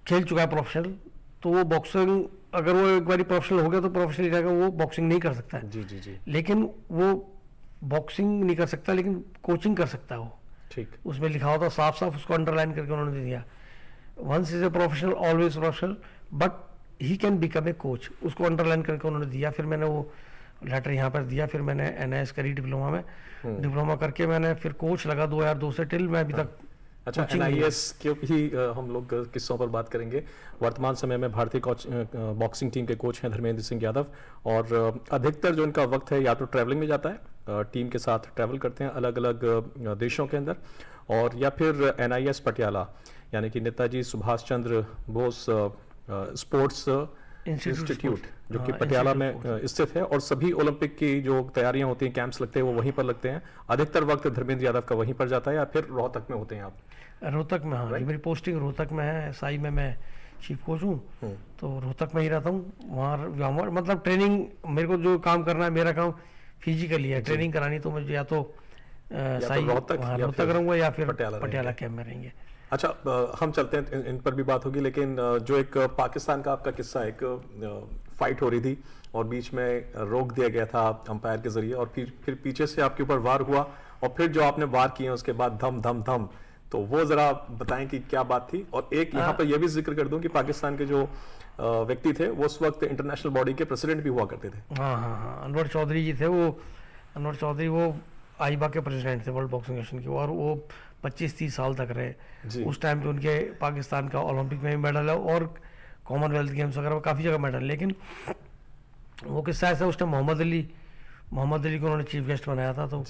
खेल चुका है प्रोफेशनल, तो वो बॉक्सिंग, अगर वो एक बार प्रोफेशनल हो गया तो प्रोफेशनल रहेगा, वो बॉक्सिंग नहीं कर सकता है। जी जी जी। लेकिन वो बॉक्सिंग नहीं कर सकता, लेकिन कोचिंग कर सकता है वो। ठीक। उसमें लिखा होता साफ साफ, उसको अंडरलाइन करके उन्होंने दे दिया, once is a professional always professional, but he can become a coach, उसको अंडरलाइन करके उन्होंने दिया। फिर मैंने वो लेटर यहाँ पर दिया, फिर मैंने एनआईएस करी डिप्लोमा में, डिप्लोमा करके मैंने फिर कोच लगा 2002 से टिल मैं अभी तक। अच्छा, एनआईएस के ही हम लोग किस्सों पर बात करेंगे। वर्तमान समय में भारतीय बॉक्सिंग टीम के कोच हैं धर्मेंद्र सिंह यादव, और अधिकतर जो इनका वक्त है या तो ट्रैवलिंग में जाता है, टीम के साथ ट्रैवल करते हैं अलग अलग देशों के अंदर, और या फिर एनआईएस पटियाला, यानी कि नेताजी सुभाष चंद्र बोस स्पोर्ट्स इंस्टीट्यूट, जो कि पटियाला में स्थित है, और सभी ओलंपिक की जो तैयारियां होती हैं, कैंप्स लगते हैं, वो वहीं पर लगते हैं। अधिकतर वक्त धर्मेंद्र यादव का वहीं पर जाता है, या फिर रोहतक में होते हैं आप? रोहतक में, हाँ, मेरी पोस्टिंग रोहतक में है। एसआई में मैं चीफ कोच हूँ, तो रोहतक में ही रहता हूँ। वहाँ मतलब ट्रेनिंग, मेरे को जो काम करना है, मेरा काम फिजिकली है, ट्रेनिंग करानी, तो मुझे या तो रोहतक रहूँगा या फिर पटियाला कैंप में रहेंगे। अच्छा, हम चलते हैं, इन पर भी बात होगी, लेकिन जो एक पाकिस्तान का आपका किस्सा, एक फाइट हो रही थी और बीच में रोक दिया गया था अंपायर के जरिए, और फिर पीछे से आपके ऊपर वार हुआ, और फिर जो आपने वार किए उसके बाद धम धम धम, तो वो जरा बताएं कि क्या बात थी। और एक यहाँ पर यह भी जिक्र कर दूं कि पाकिस्तान के जो व्यक्ति थे, वो उस वक्त इंटरनेशनल बॉडी के प्रेसिडेंट भी हुआ करते थे। हाँ, अनवर चौधरी जी थे। वो अनवर चौधरी वो आईबा के प्रेसिडेंट थे, वर्ल्ड बॉक्सिंग एसोसिएशन के, और वो 25-30 साल तक रहे। उस टाइम पे उनके पाकिस्तान का ओलंपिक में भी मेडल है, और कॉमनवेल्थ गेम्स वगैरह काफ़ी जगह मेडल। लेकिन वो किस्सा ऐसा, उस टाइम मोहम्मद अली को उन्होंने चीफ गेस्ट बनाया था, तो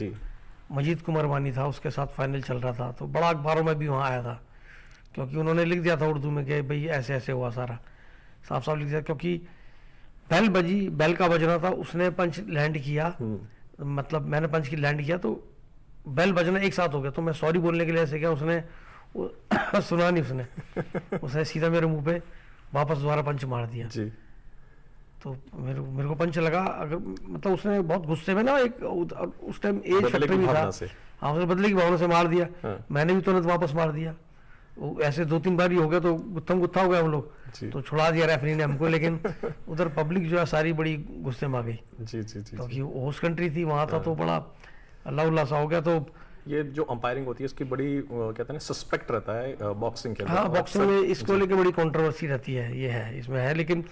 मजीद कुमार वानी था, उसके साथ फाइनल चल रहा था, तो बड़ा अखबारों में भी वहाँ आया था, क्योंकि उन्होंने लिख दिया था उर्दू में कि भाई ऐसे ऐसे हुआ, सारा साफ साफ लिख दिया। क्योंकि बेल बजी, बेल का बजना था, उसने पंच लैंड किया, मतलब मैंने पंच की लैंड किया, तो बेल बजना एक साथ हो गया, तो मैं सॉरी बोलने के लिए ऐसे किया, उसने सुना नहीं, उसने सीधा मेरे मुंह पे वापस दोबारा पंच मार दिया। तो मेरे को पंच लगा, अगर मतलब उसने बहुत गुस्से में ना, एक उस टाइम एज फैक्टर भी था, हाँ उसने बदले की भावना से मार दिया। मैंने भी तुरंत वापस मार दिया। वो ऐसे 2-3 बार ही हो गया तो गुत्थम गुत्था हो गया हम लोग, तो छुड़ा दिया रेफरी ने हमको। लेकिन उधर पब्लिक जो है सारी बड़ी गुस्से में आ गई, क्योंकि होस्ट कंट्री थी वहाँ था, तो बड़ा अल्लाह उल्लाह सा हो गया। तो ये जो अंपायरिंग होती है इसकी बड़ी कहते हैं सस्पेक्ट रहता है बॉक्सिंग के अंदर। हाँ, बॉक्सिंग में इसको लेकर बड़ी कंट्रोवर्सी रहती है, ये है इसमें है। लेकिन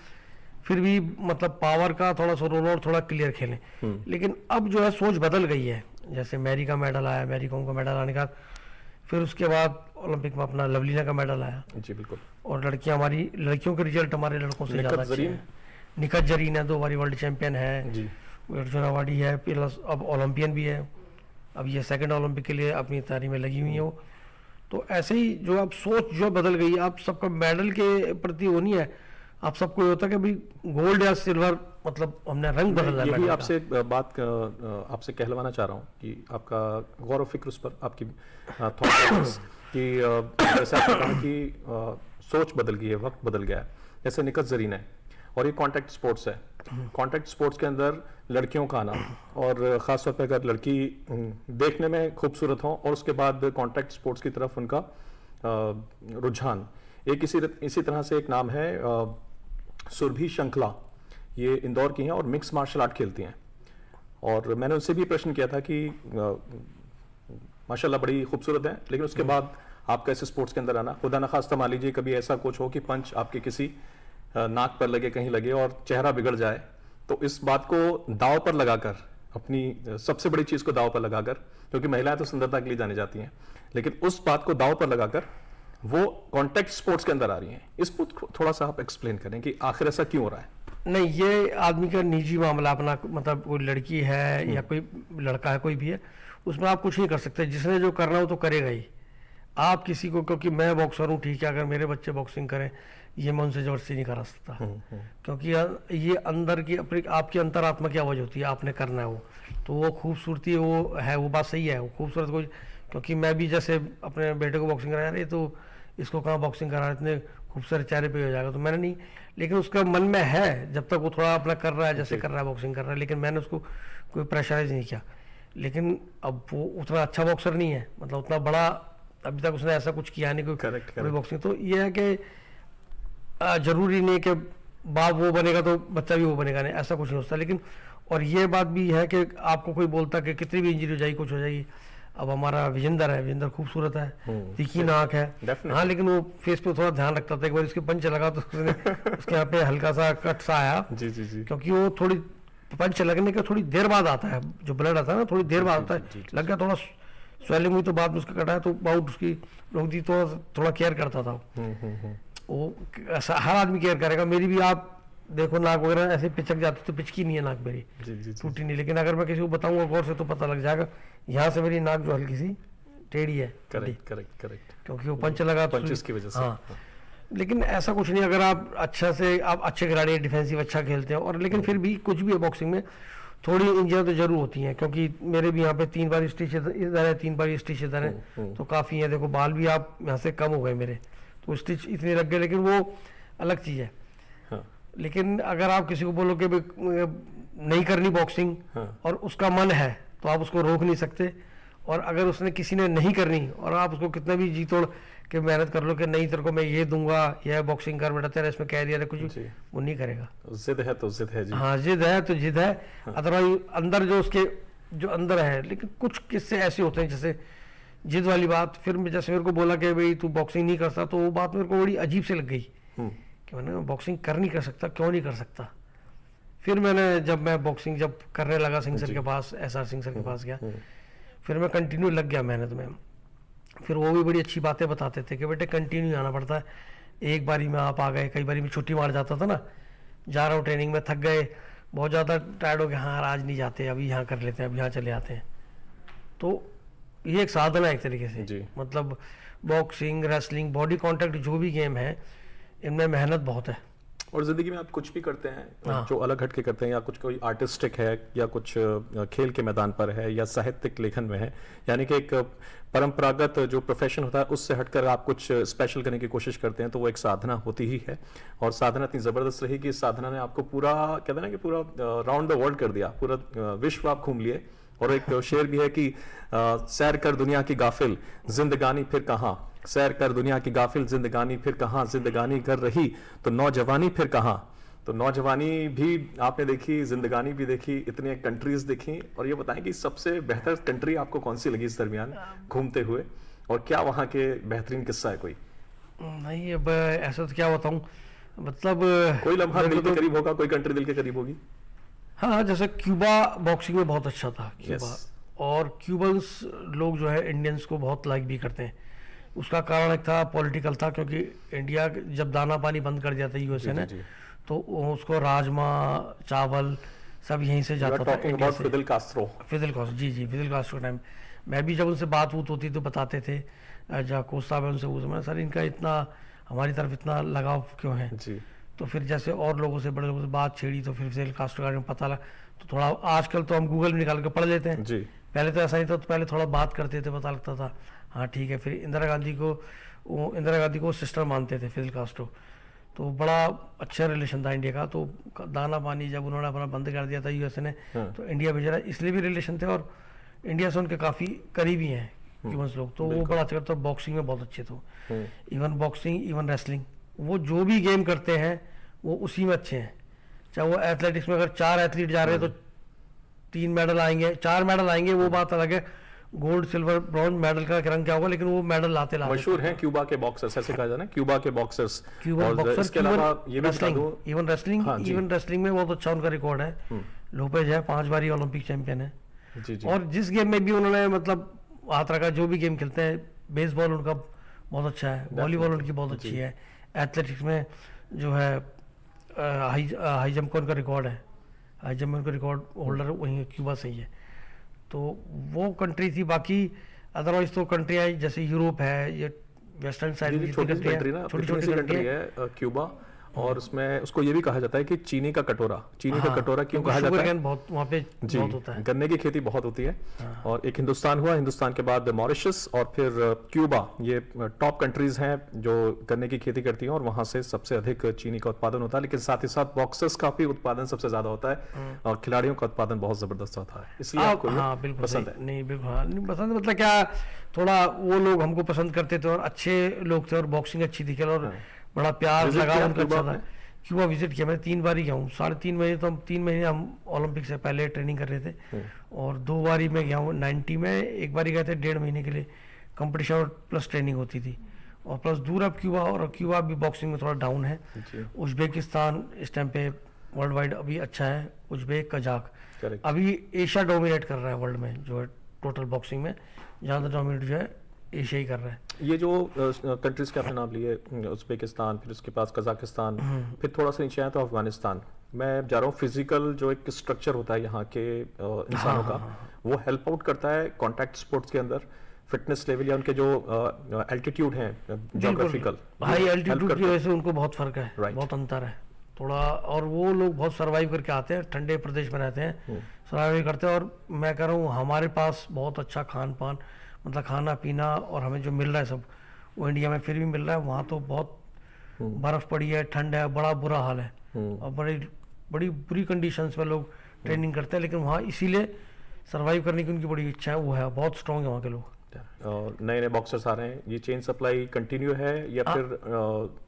फिर भी मतलब पावर का थोड़ा सा रोल और थोड़ा क्लियर खेलें। लेकिन अब जो है सोच बदल गई है। जैसे मैरी का मेडल आया, मैरी कॉम का मेडल आने का, फिर उसके बाद ओलंपिक में अपना लवलीना का मेडल आया। जी बिल्कुल। और लड़कियां, हमारी लड़कियों के रिजल्ट हमारे लड़कों से ज़्यादा अच्छे हैं। निकत जरीन है, 2 बारी वर्ल्ड चैंपियन है, अर्जुन अवार्डी है, प्लस अब ओलंपियन भी है। अब ये सेकंड ओलंपिक के लिए अपनी तैयारी में लगी हुई है वो। तो ऐसे ही जो अब सोच जो बदल गई है, आप सबका मेडल के प्रति वो नहीं है, आप सबको ये होता है कि भाई गोल्ड या सिल्वर, मतलब हमने रंग बदल दिया। यही आपसे बात आपसे कहलवाना चाह रहा हूँ कि आपका गौर और फिक्र उस पर, आपकी थॉट्स कि जैसे आपने कहा कि सोच बदल गई है, वक्त बदल गया है। जैसे निकत जरीन है और ये कॉन्टैक्ट स्पोर्ट्स है। कॉन्टैक्ट स्पोर्ट्स के अंदर लड़कियों का आना, और ख़ासतौर पे अगर लड़की देखने में खूबसूरत हो और उसके बाद कॉन्टैक्ट स्पोर्ट्स की तरफ उनका रुझान, एक इसी तरह से एक नाम है सुरभि शंखला, ये इंदौर की हैं और मिक्स मार्शल आर्ट खेलती हैं। और मैंने उनसे भी प्रश्न किया था कि माशाल्लाह बड़ी खूबसूरत है, लेकिन उसके बाद आपका ऐसे स्पोर्ट्स के अंदर आना, खुदा न खास्ता मान लीजिए कभी ऐसा कुछ हो कि पंच आपके किसी नाक पर लगे, कहीं लगे और चेहरा बिगड़ जाए, तो इस बात को दाव पर लगाकर, अपनी सबसे बड़ी चीज को दाव पर लगाकर, क्योंकि महिलाएं तो सुंदरता के लिए जानी जाती हैं, लेकिन उस बात को दाव पर लगाकर वो कॉन्टैक्ट स्पोर्ट्स के अंदर आ रही हैं। इस पर थोड़ा सा आप एक्सप्लेन करें कि आखिर ऐसा क्यों हो रहा है। नहीं, ये आदमी का निजी मामला, अपना मतलब कोई लड़की है या कोई लड़का है, कोई भी है, उसमें आप कुछ नहीं कर सकते। जिसने जो करना हो तो करेगा ही। आप किसी को, क्योंकि मैं बॉक्सर हूँ, ठीक है, अगर मेरे बच्चे बॉक्सिंग करें, ये मैं उनसे जबरदस्ती नहीं करा सकता, क्योंकि ये अंदर की अपनी आपकी अंतरात्मा की आवाज़ होती है, आपने करना है वो। तो वो खूबसूरती वो है, वो बात सही है, वो खूबसूरत कोई, क्योंकि मैं भी जैसे अपने बेटे को बॉक्सिंग करा रही, तो इसको कहाँ बॉक्सिंग करा, इतने खूबसूरत चेहरे पे हो जाएगा, तो मैंने नहीं। लेकिन उसका मन में है, जब तक वो थोड़ा अपना कर रहा है, जैसे कर रहा है, बॉक्सिंग कर रहा है, लेकिन मैंने उसको कोई प्रेशराइज नहीं किया। लेकिन अब वो उतना अच्छा बॉक्सर नहीं है, मतलब उतना बड़ा अभी तक उसने ऐसा कुछ किया नहीं कोई बॉक्सिंग। तो ये है कि जरूरी नहीं कि बाप वो बनेगा तो बच्चा भी वो बनेगा, नहीं, ऐसा कुछ नहीं होता। लेकिन और ये बात भी है कि आपको कोई बोलता कि कितनी भी इंजरी हो जाएगी, कुछ हो जाएगी। अब हमारा विजेंदर है, विजेंदर खूबसूरत है, तीखी नाक है, हाँ, लेकिन वो फेस पे थोड़ा ध्यान रखता था। एक बार उसके पंच लगा तो उसने उसके यहाँ पे हल्का सा कट सा आया, क्योंकि वो थोड़ी पंच लगने के थोड़ी देर बाद आता है, जो ब्लड आता है ना, थोड़ी देर बाद आता है, लग गया, थोड़ा स्वेलिंग हुई, तो बाद में उसका कटाया, तो बाउट उसकी रोक दी, तो थोड़ा केयर करता था वो। हर आदमी केयर करेगा। मेरी भी आप देखो, नाक वगैरह ऐसे पिचक जाती, तो पिचकी नहीं है नाक मेरी, टूटी नहीं। लेकिन अगर मैं किसी को बताऊंगा गौर से तो पता लग जाएगा, यहाँ से मेरी नाक जो हल्की सी टेढ़ी है। करेक्ट, क्योंकि वो पंच लगा पंचेस की वजह से। हाँ, लेकिन ऐसा कुछ नहीं। अगर आप अच्छा से, आप अच्छे खिलाड़ी, डिफेंसिव अच्छा खेलते हैं, और लेकिन फिर भी कुछ भी है बॉक्सिंग में, थोड़ी इंजरी तो जरूर होती हैं। क्योंकि मेरे भी यहाँ पे 3 बार स्टिच इधर है, 3 बार स्टिच इधर है, तो काफ़ी है। देखो बाल भी आप यहाँ से कम हो गए मेरे, तो स्टिच इतने लग गए, लेकिन वो अलग चीज़ है। लेकिन अगर आप किसी को बोलो कि नहीं करनी बॉक्सिंग, और उसका मन है, तो आप उसको रोक नहीं सकते। और अगर उसने किसी ने नहीं करनी, और आप उसको कितना भी जी तोड़ के मेहनत कर लो कि नहीं तेरे को मैं ये दूंगा, यह बॉक्सिंग कर बेटा, तेरा इसमें कैरियर है, कुछ वो नहीं करेगा। जिद है तो जिद है जी। हाँ, जिद है तो जिद है। अदरवाइज अंदर जो उसके जो अंदर है, लेकिन कुछ किस्से ऐसे होते हैं, जैसे जिद वाली बात। फिर जैसे मेरे को बोला कि भाई तू बॉक्सिंग नहीं करता, तो वो बात मेरे को बड़ी अजीब से लग गई कि मैंने बॉक्सिंग नहीं कर सकता, क्यों नहीं कर सकता। फिर मैंने जब मैं बॉक्सिंग जब करने लगा सिंह सर के पास, SR सिंह सर के पास गया, फिर मैं कंटिन्यू लग गया मेहनत में। फिर वो भी बड़ी अच्छी बातें बताते थे कि बेटे कंटिन्यू आना पड़ता है, एक बारी में आप आ गए, कई बारी में छुट्टी मार जाता था ना, जा रहा हूँ ट्रेनिंग में, थक गए, बहुत ज़्यादा टायर्ड हो गए, हाँ आज नहीं जाते, अभी यहाँ कर लेते हैं, अब यहाँ चले आते हैं। तो ये एक साधना है एक तरीके से, मतलब बॉक्सिंग, रेसलिंग, बॉडी कॉन्टैक्ट जो भी गेम है, इनमें मेहनत बहुत है। और जिंदगी में आप कुछ भी करते हैं जो अलग हटके करते हैं, या कुछ कोई आर्टिस्टिक है, या कुछ खेल के मैदान पर है, या साहित्यिक लेखन में है, यानी कि एक परंपरागत जो प्रोफेशन होता है उससे हटकर आप कुछ स्पेशल करने की कोशिश करते हैं, तो वो एक साधना होती ही है। और साधना इतनी जबरदस्त रही कि इस साधना ने आपको पूरा, कहते हैं ना कि पूरा राउंड द वर्ल्ड कर दिया, पूरा विश्व आप घूम लिए। और एक शेर भी है कि सैर कर दुनिया की गाफिल जिंदगानी फिर कहाँ, सैर कर दुनिया की गाफिल जिंदगानी फिर कहाँ, जिंदगानी कर रही तो नौजवानी फिर कहाँ। तो नौजवानी भी आपने देखी, जिंदगानी भी देखी, इतने कंट्रीज देखी। और ये बताएं कि सबसे बेहतर कंट्री आपको कौन सी लगी इस दरमियान घूमते हुए, और क्या वहाँ के बेहतरीन किस्सा है कोई? नहीं, अब ऐसा तो क्या बताऊं, मतलब कोई लम्हा दिल के करीब होगा, कोई कंट्री दिल के करीब होगी? हाँ, जैसे क्यूबा बॉक्सिंग में बहुत अच्छा था क्यूबा। और क्यूबन्स लोग जो है इंडियंस को बहुत लाइक भी करते हैं। उसका कारण एक था पॉलिटिकल था, क्योंकि इंडिया जब दाना पानी बंद कर दिया था यूएसए ने, तो उसको राजमा चावल सब यहीं से जाता था इंडिया से। Fidel Castro, Fidel Castro time मैं भी जब उनसे बात होती तो बताते थे, जाकोस साहब है उनसे पूछा, सर इनका इतना हमारी तरफ इतना लगाव क्यों है जी। तो फिर जैसे और लोगों से, बड़े लोगों से बात छेड़ी तो फिर फिदेल कास्ट्रो के बारे में पता लगा। तो थोड़ा आजकल तो हम गूगल में निकाल के पढ़ लेते हैं जी। पहले तो ऐसा ही था, तो पहले थोड़ा बात करते थे, पता लगता था हाँ ठीक है। फिर इंदिरा गांधी को सिस्टर मानते थे फिदेल कास्ट्रो, तो बड़ा अच्छा रिलेशन था इंडिया का। तो दाना पानी जब उन्होंने अपना बंद कर दिया था यूएसए ने, तो इंडिया भेजा, इसलिए भी रिलेशन थे। और इंडिया से उनके काफ़ी करीबी हैं क्यूबन्स लोग, तो वो बड़ा अच्छा करते। बॉक्सिंग में बहुत अच्छे थे, इवन बॉक्सिंग, इवन रेसलिंग, वो जो भी गेम करते हैं वो उसी में अच्छे हैं। चाहे वो एथलेटिक्स में अगर 4 एथलीट जा रहे हैं तो 3 मेडल आएंगे, 4 मेडल आएंगे, वो बात अलग है। गोल्ड सिल्वर ब्रॉन्ज मेडल का रंग क्या होगा, लेकिन वो मेडल लाते मशहूर हैं क्यूबा के बॉक्सर्स, ऐसे कहा जाए ना, क्यूबा के बॉक्सर्स। इसके अलावा ये भी इवन रेसलिंग में बहुत अच्छा उनका रिकॉर्ड है। लोपेज है 5 बारी ओलंपिक चैंपियन है जी। और जिस गेम में भी उन्होंने मतलब हाथ रखा, जो भी गेम खेलते हैं, बेसबॉल उनका बहुत अच्छा है, वॉलीबॉल उनकी बहुत अच्छी है, एथलेटिक्स में जो है हाई जंप का उनका रिकॉर्ड है, हाई जंप में उनका रिकॉर्ड होल्डर वहीं क्यूबा से ही है। तो वो कंट्री थी। बाकी अदरवाइज तो कंट्री आई जैसे यूरोप है, ये वेस्टर्न साइड में छोटी छोटी कंट्री है क्यूबा। और उसमें उसको ये भी कहा जाता है कि चीनी का कटोरा क्यों कहा जाता है? बहुत वहाँ पे बहुत होता है, गन्ने की खेती बहुत होती है। और एक हिंदुस्तान हुआ, हिंदुस्तान के बाद मॉरिशस और फिर क्यूबा, ये टॉप कंट्रीज हैं जो गन्ने की खेती करती हैं, और वहां से सबसे अधिक चीनी का उत्पादन होता है। लेकिन साथ ही साथ बॉक्सर्स का भी उत्पादन सबसे ज्यादा होता है, और खिलाड़ियों का उत्पादन बहुत जबरदस्त होता है, इसलिए आपको बिल्कुल पसंद है? नहीं, बिल्कुल नहीं पसंद, मतलब क्या, थोड़ा वो लोग हमको पसंद करते थे और अच्छे लोग थे, और बॉक्सिंग अच्छी थी, और बड़ा प्यार लगा उनका, अच्छा था। क्यूबा विजिट किया मैंने 3 बार ही गया हूँ। 3.5 महीने तो 3 महीने हम ओलंपिक से पहले ट्रेनिंग कर रहे थे, और 2 बारी मैं गया हूँ 90 में, 1 बारी गए थे 1.5 महीने के लिए, कंपटीशन और प्लस ट्रेनिंग होती थी। और प्लस दूर अब क्यूबा, और क्यूबा भी बॉक्सिंग में थोड़ा डाउन है। उज्बेकिस्तान इस टाइम पे वर्ल्ड वाइड अभी अच्छा है, उज्बेक कजाक अभी एशिया डोमिनेट कर रहा है वर्ल्ड में, जो है टोटल बॉक्सिंग में ज़्यादा डोमिनेट जो है एशिया ही कर रहा है। ये जो कंट्रीज के आपने नाम लिए, उज्बेकिस्तान, फिर उसके पास कजाकिस्तान, फिर थोड़ा सा नीचे आया तो अफगानिस्तान। मैं जा रहा हूँ, फिजिकल जो एक स्ट्रक्चर होता है यहाँ के इंसानों का, वो हेल्प आउट करता है कॉन्टैक्ट स्पोर्ट्स के अंदर, फिटनेस लेवल या उनके जो एल्टीट्यूड है ज्योग्राफिकल, हाई एल्टीट्यूड की वजह से उनको बहुत फर्क है, बहुत अंतर है थोड़ा। और वो लोग बहुत सर्वाइव करके आते हैं, ठंडे प्रदेश में रहते हैं, सर्वाइव करते हैं। और मैं कह रहा हूँ हमारे पास बहुत अच्छा खान पान, मतलब खाना पीना, और हमें जो मिल रहा है सब वो इंडिया में फिर भी मिल रहा है। वहाँ तो बहुत बर्फ़ पड़ी है, ठंड है, बड़ा बुरा हाल है, और बड़ी बुरी कंडीशंस में लोग ट्रेनिंग करते हैं। लेकिन वहाँ इसीलिए सर्वाइव करने की उनकी बड़ी इच्छा है, वो है, बहुत स्ट्रॉन्ग है वहाँ के लोग। और नए बॉक्सर्स आ रहे हैं, ये चेन सप्लाई कंटिन्यू है या फिर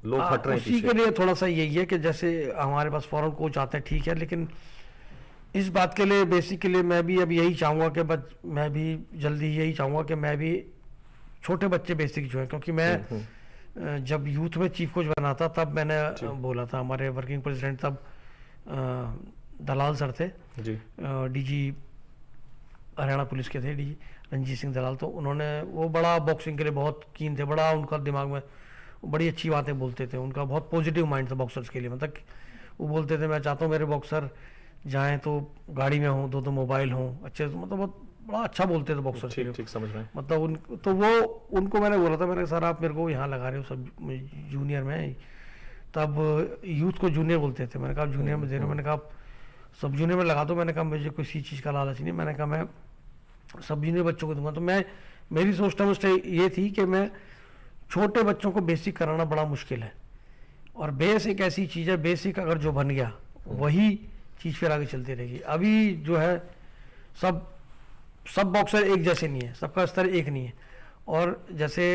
लोग हट रहे हैं? उसी के लिए थोड़ा सा यही है कि जैसे हमारे पास फॉरेन कोच आते हैं, ठीक है, लेकिन इस बात के लिए बेसिकली मैं भी अब यही चाहूँगा कि मैं भी जल्दी यही चाहूँगा कि मैं भी छोटे बच्चे बेसिक जो है, क्योंकि मैं जब यूथ में चीफ कोच बना था तब मैंने बोला था, हमारे वर्किंग प्रेसिडेंट तब दलाल सर थे जी, डीजी हरियाणा पुलिस के थे, डीजी रंजीत सिंह दलाल। तो उन्होंने, वो बड़ा बॉक्सिंग के लिए बहुत कीन थे, बड़ा उनका दिमाग में बड़ी अच्छी बातें बोलते थे, उनका बहुत पॉजिटिव माइंड था बॉक्सर्स के लिए। मतलब वो बोलते थे मैं चाहता हूँ मेरे बॉक्सर जाएं तो गाड़ी में हों, 2 मोबाइल हों, अच्छे, मतलब बहुत बड़ा अच्छा बोलते थे बॉक्सर। ठीक समझ रहे हैं। मतलब तो वो उनको मैंने बोला था, मैंने सर आप मेरे को यहाँ लगा रहे हो सब जूनियर में, तब यूथ को जूनियर बोलते थे। मैंने कहा जूनियर में दे रहा हूँ, मैंने कहा सब जूनियर में लगा दो। मैंने कहा मुझे किसी चीज़ का लालच नहीं, मैंने कहा मैं सब जूनियर बच्चों को दूंगा। तो मैं मेरी सोच ये थी कि मैं छोटे बच्चों को बेसिक कराना बड़ा मुश्किल है, और बेस एक ऐसी चीज़ है, बेसिक अगर जो बन गया वही चीज़ फिर आगे चलती रहेगी। अभी जो है सब बॉक्सर एक जैसे नहीं है, सबका स्तर एक नहीं है। और जैसे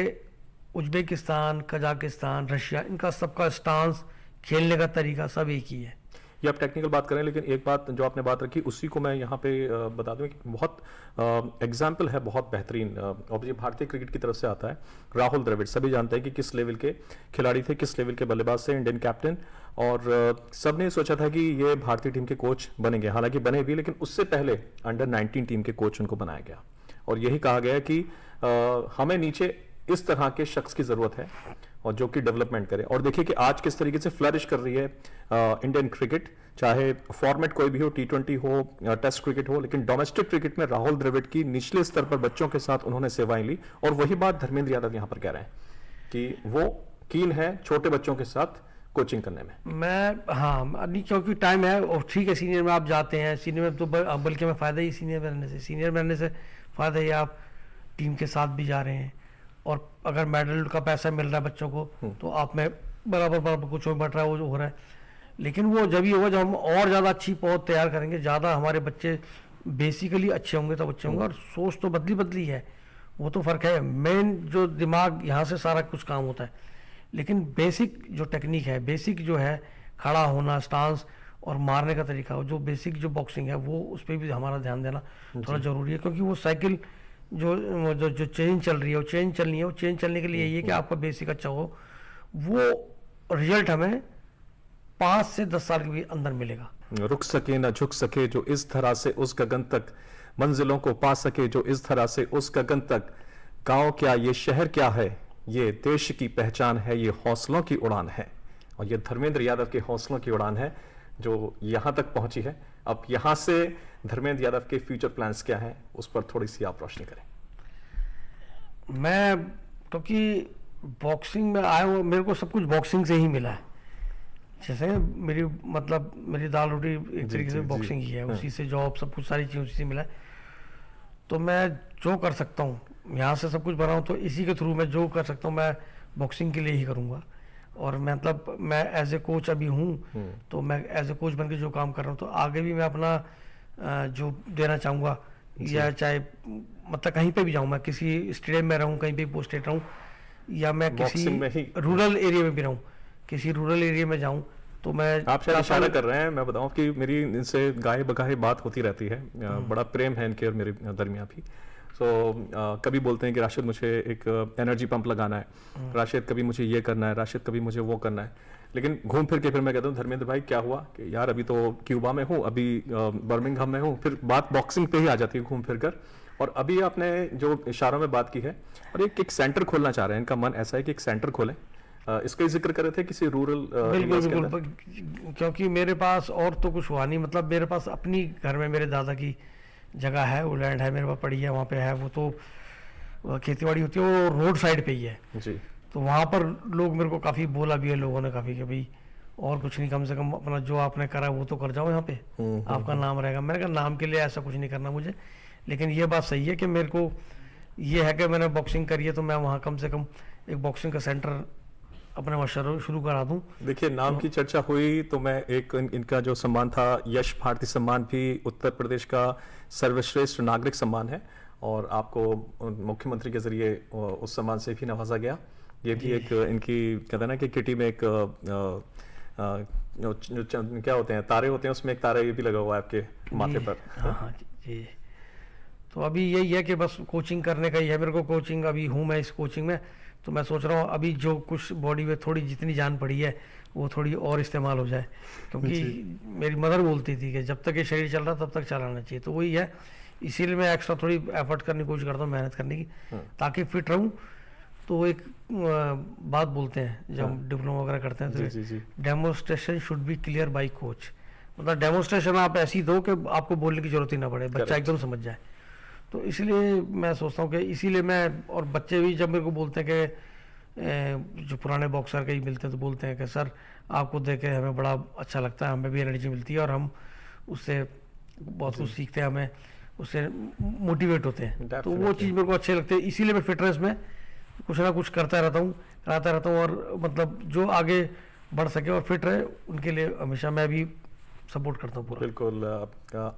उज्बेकिस्तान, कजाकिस्तान, रशिया, इनका सबका स्टांस, खेलने का तरीका सब एक ही है। ये आप टेक्निकल बात करें, लेकिन एक बात जो आपने बात रखी उसी को मैं यहाँ पे बता दूं कि बहुत एग्जाम्पल है, बहुत बेहतरीन। और ये भारतीय क्रिकेट की तरफ से आता है। राहुल द्रविड़, सभी जानते हैं कि किस लेवल के खिलाड़ी थे, किस लेवल के बल्लेबाज थे, इंडियन कैप्टन। और सबने सोचा था कि ये भारतीय टीम के कोच बनेंगे, हालांकि बने भी, लेकिन उससे पहले अंडर 19 टीम के कोच उनको बनाया गया। और यही कहा गया कि हमें नीचे इस तरह के शख्स की जरूरत है और जो कि डेवलपमेंट करे। और देखिए कि आज किस तरीके से फ्लरिश कर रही है इंडियन क्रिकेट, चाहे फॉर्मेट कोई भी हो, T20 हो, टेस्ट क्रिकेट हो, लेकिन डोमेस्टिक क्रिकेट में राहुल द्रविड़ की निचले स्तर पर बच्चों के साथ उन्होंने सेवाएं ली। और वही बात धर्मेंद्र यादव यहां पर कह रहे हैं कि वो कीन है छोटे बच्चों के साथ कोचिंग करने में। मैं हाँ, अभी क्योंकि टाइम है, और ठीक है सीनियर में आप जाते हैं, सीनियर में तो बल्कि मैं फ़ायदा ही सीनियर में रहने से फ़ायदा ही आप टीम के साथ भी जा रहे हैं, और अगर मेडल का पैसा मिल रहा है बच्चों को तो आप में बराबर कुछ बढ़ रहा है, वो जो हो रहा है। लेकिन वो जब ही होगा जब हम और ज़्यादा अच्छी पौध तैयार करेंगे, ज़्यादा हमारे बच्चे बेसिकली अच्छे होंगे तब अच्छे होंगे। और सोच तो बदली है, वो तो फ़र्क है। मेन जो दिमाग, यहाँ से सारा कुछ काम होता है, लेकिन बेसिक जो टेक्निक है, बेसिक जो है खड़ा होना, स्टांस और मारने का तरीका, जो बेसिक जो बॉक्सिंग है, वो उस पर भी हमारा ध्यान देना थोड़ा ज़रूरी है। क्योंकि वो साइकिल जो चेंज चल रही है, वो चेंज चलनी है। वो चेंज चलने के लिए ये कि आपका बेसिक अच्छा हो, वो रिजल्ट हमें 5 से 10 साल के भी अंदर मिलेगा। रुक सके ना झुक सके जो इस तरह से उस गगन तक, मंजिलों को पा सके जो इस तरह से उस गगन तक। गांव क्या ये शहर क्या है, ये देश की पहचान है, ये हौसलों की उड़ान है। और ये धर्मेंद्र यादव के हौसलों की उड़ान है जो यहां तक पहुंची है। अब यहां से धर्मेंद्र यादव के फ्यूचर प्लान्स क्या हैं, उस पर थोड़ी सी आप रोशनी करें। मैं क्योंकि बॉक्सिंग में आया हूँ, मेरे को सब कुछ बॉक्सिंग से ही मिला है। जैसे मेरी दाल रोटी एक तरीके से बॉक्सिंग ही है, उसी से जॉब, सब कुछ सारी चीज़ उसी से मिला है। तो मैं जो कर सकता हूँ, यहाँ से सब कुछ बना हूँ, तो इसी के थ्रू मैं जो कर सकता हूँ मैं बॉक्सिंग के लिए ही करूँगा। और मैं एज ए कोच अभी हूँ, तो मैं एज ए कोच बन के जो काम कर रहा हूँ, तो आगे भी मैं अपना जो देना चाहूँगा, या चाहे कहीं पे भी जाऊँ, मैं किसी स्टेडियम में रहूँ, कहीं पे पोस्टेड रहूँ, या मैं किसी रूरल एरिया में भी रहूँ, किसी रूरल एरिया में जाऊँ, तो मैं आप शायद इशारा कर रहे हैं। मैं बताऊं कि मेरी इनसे गाहे बगाहे बात होती रहती है, बड़ा प्रेम है इनके और मेरे दरमियान भी। कभी बोलते हैं कि राशिद मुझे एक एनर्जी पंप लगाना है, राशिद कभी मुझे ये करना है, राशिद कभी मुझे वो करना है। लेकिन घूम फिर के फिर मैं कहता हूँ धर्मेंद्र भाई क्या हुआ कि यार अभी तो क्यूबा में हूँ, अभी बर्मिंघम में हूँ, फिर बात बॉक्सिंग पे ही आ जाती है घूम फिर कर। और अभी आपने जो इशारों में बात की है, और एक सेंटर खोलना चाह रहे हैं, इनका मन ऐसा है कि एक सेंटर खोलें। इसका जिक्र कर रहे थे किसी रूरल। बिल्कुल, क्योंकि मेरे पास और तो कुछ हुआ नहीं, मेरे पास अपनी घर में मेरे दादा की जगह है, वो लैंड है मेरे पास पड़ी है, वहाँ पे है, वो तो खेतीबाड़ी होती है, वो रोड साइड पे ही है जी। तो वहाँ पर लोग मेरे को काफ़ी बोला भी है लोगों ने काफ़ी कि भाई और कुछ नहीं, कम से कम अपना जो आपने करा वो तो कर जाओ, यहाँ पे आपका नाम रहेगा। मैंने कहा नाम के लिए ऐसा कुछ नहीं करना मुझे, लेकिन ये बात सही है कि मेरे को ये है कि मैंने बॉक्सिंग करी है, तो मैं वहाँ कम से कम एक बॉक्सिंग का सेंटर अपने वहाँ शुरू करा दूं। देखिए नाम की चर्चा हुई तो मैं एक इनका जो सम्मान था, यश भारती सम्मान, भी उत्तर प्रदेश का सर्वश्रेष्ठ नागरिक सम्मान है, और आपको मुख्यमंत्री के जरिए उस सम्मान से भी नवाजा गया। ये भी एक इनकी कहते हैं ना कि किटी में एक क्या होते हैं, तारे होते हैं, उसमें एक तारा ये भी लगा हुआ है आपके माथे पर। हाँ जी। तो अभी यही है कि बस कोचिंग करने का ही है मेरे को। कोचिंग अभी हूँ मैं इस कोचिंग में, तो मैं सोच रहा हूँ अभी जो कुछ बॉडी में थोड़ी जितनी जान पड़ी है वो थोड़ी और इस्तेमाल हो जाए, क्योंकि मेरी मदर बोलती थी कि जब तक ये शरीर चल रहा तब तक चलाना चाहिए। तो वही है, इसीलिए मैं एक्स्ट्रा थोड़ी एफर्ट करने की कोशिश करता हूँ, मेहनत करने की, ताकि फिट रहूँ। तो एक बात बोलते हैं जब डिप्लोमा वगैरह करते हैं, तो demonstration should be clear by coach. Demonstration आप ऐसी दो कि आपको बोलने की जरूरत ही ना पड़े, बच्चा एकदम समझ जाए। तो इसलिए मैं सोचता हूँ कि इसीलिए मैं, और बच्चे भी जब मेरे को बोलते हैं कि जो पुराने बॉक्सर कई मिलते हैं तो बोलते हैं कि सर आपको देख के हमें बड़ा अच्छा लगता है, हमें भी एनर्जी मिलती है और हम उससे बहुत कुछ सीखते हैं, हमें उससे मोटिवेट होते हैं। तो वो चीज़ मेरे को अच्छे लगते हैं, इसीलिए मैं फिटनेस में कुछ ना कुछ करता रहता हूँ और मतलब जो आगे बढ़ सके और फिट रहे उनके लिए हमेशा मैं भी सपोर्ट करता हूँ पूरा। बिल्कुल।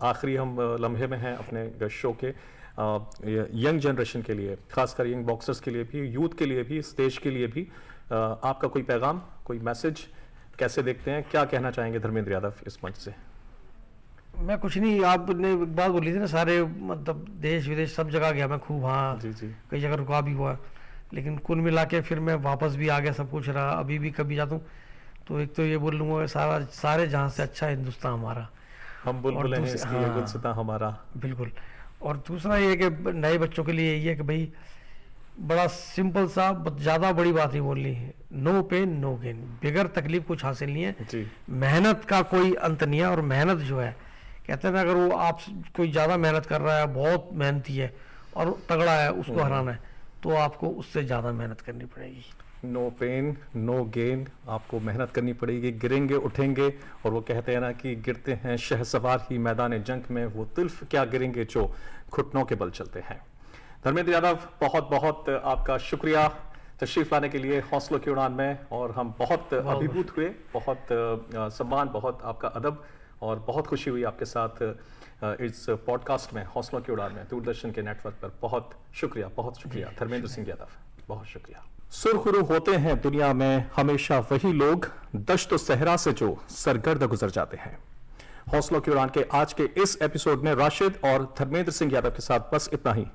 आखिरी हम लम्हे में हैं अपने शो के। यंग जनरेशन के लिए, खासकर यंग बॉक्सर्स के लिए भी, यूथ के लिए भी, इस देश के लिए भी आपका कोई पैगाम, कोई मैसेज कैसे देखते हैं, क्या कहना चाहेंगे धर्मेंद्र यादव इस मंच से? मैं कुछ नहीं, आपने एक बात बोली थी ना, सारे मतलब देश विदेश सब जगह गया मैं खूब, हाँ जी जी, कई जगह रुका भी हुआ, लेकिन कुल मिला के फिर मैं वापस भी आ गया, सब कुछ रहा। अभी भी कभी जाता हूँ तो एक तो ये बोल लूँगा सारे जहाँ से अच्छा हिंदुस्तान हमारा, हम बुलबुल हैं इसकी, ये गुलसिता हमारा। बिल्कुल। और दूसरा ये कि नए बच्चों के लिए यही है कि भाई बड़ा सिंपल सा, ज़्यादा बड़ी बात नहीं बोलनी है, नो पेन नो गेन, बगैर तकलीफ कुछ हासिल नहीं है जी। मेहनत का कोई अंत नहीं है, और मेहनत जो है कहते हैं ना, अगर वो आप कोई ज़्यादा मेहनत कर रहा है, बहुत मेहनती है और तगड़ा है, उसको हराना है तो आपको उससे ज़्यादा मेहनत करनी पड़ेगी। नो पेन नो गेन, आपको मेहनत करनी पड़ेगी, गिरेंगे उठेंगे। और वो कहते हैं ना कि गिरते हैं शहसवार ही मैदान जंग में, वो तिल्फ क्या गिरेंगे जो घुटनों के बल चलते हैं। धर्मेंद्र यादव, बहुत बहुत आपका शुक्रिया तशरीफ लाने के लिए हौसलों की उड़ान में, और हम बहुत अभिभूत हुए, बहुत सम्मान, बहुत आपका अदब, और बहुत खुशी हुई आपके साथ इस पॉडकास्ट में, हौसलों की उड़ान में, दूरदर्शन के नेटवर्क पर। बहुत शुक्रिया धर्मेंद्र सिंह यादव, बहुत शुक्रिया। सुरखुरु होते हैं दुनिया में हमेशा वही लोग, दश्त व सहरा से जो सरगर्द गुजर जाते हैं। हौसलों की उड़ान के आज के इस एपिसोड में राशिद और धर्मेंद्र सिंह यादव के साथ बस इतना ही,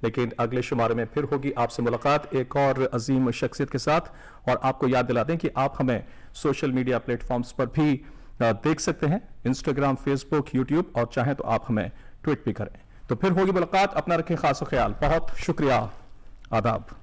लेकिन अगले शुमारे में फिर होगी आपसे मुलाकात एक और अजीम शख्सियत के साथ। और आपको याद दिला दें कि आप हमें सोशल मीडिया प्लेटफॉर्म्स पर भी देख सकते हैं, इंस्टाग्राम, फेसबुक, यूट्यूब, और चाहें तो आप हमें ट्वीट भी करें। तो फिर होगी मुलाकात, अपना रखें खास ख्याल, बहुत शुक्रिया, आदाब।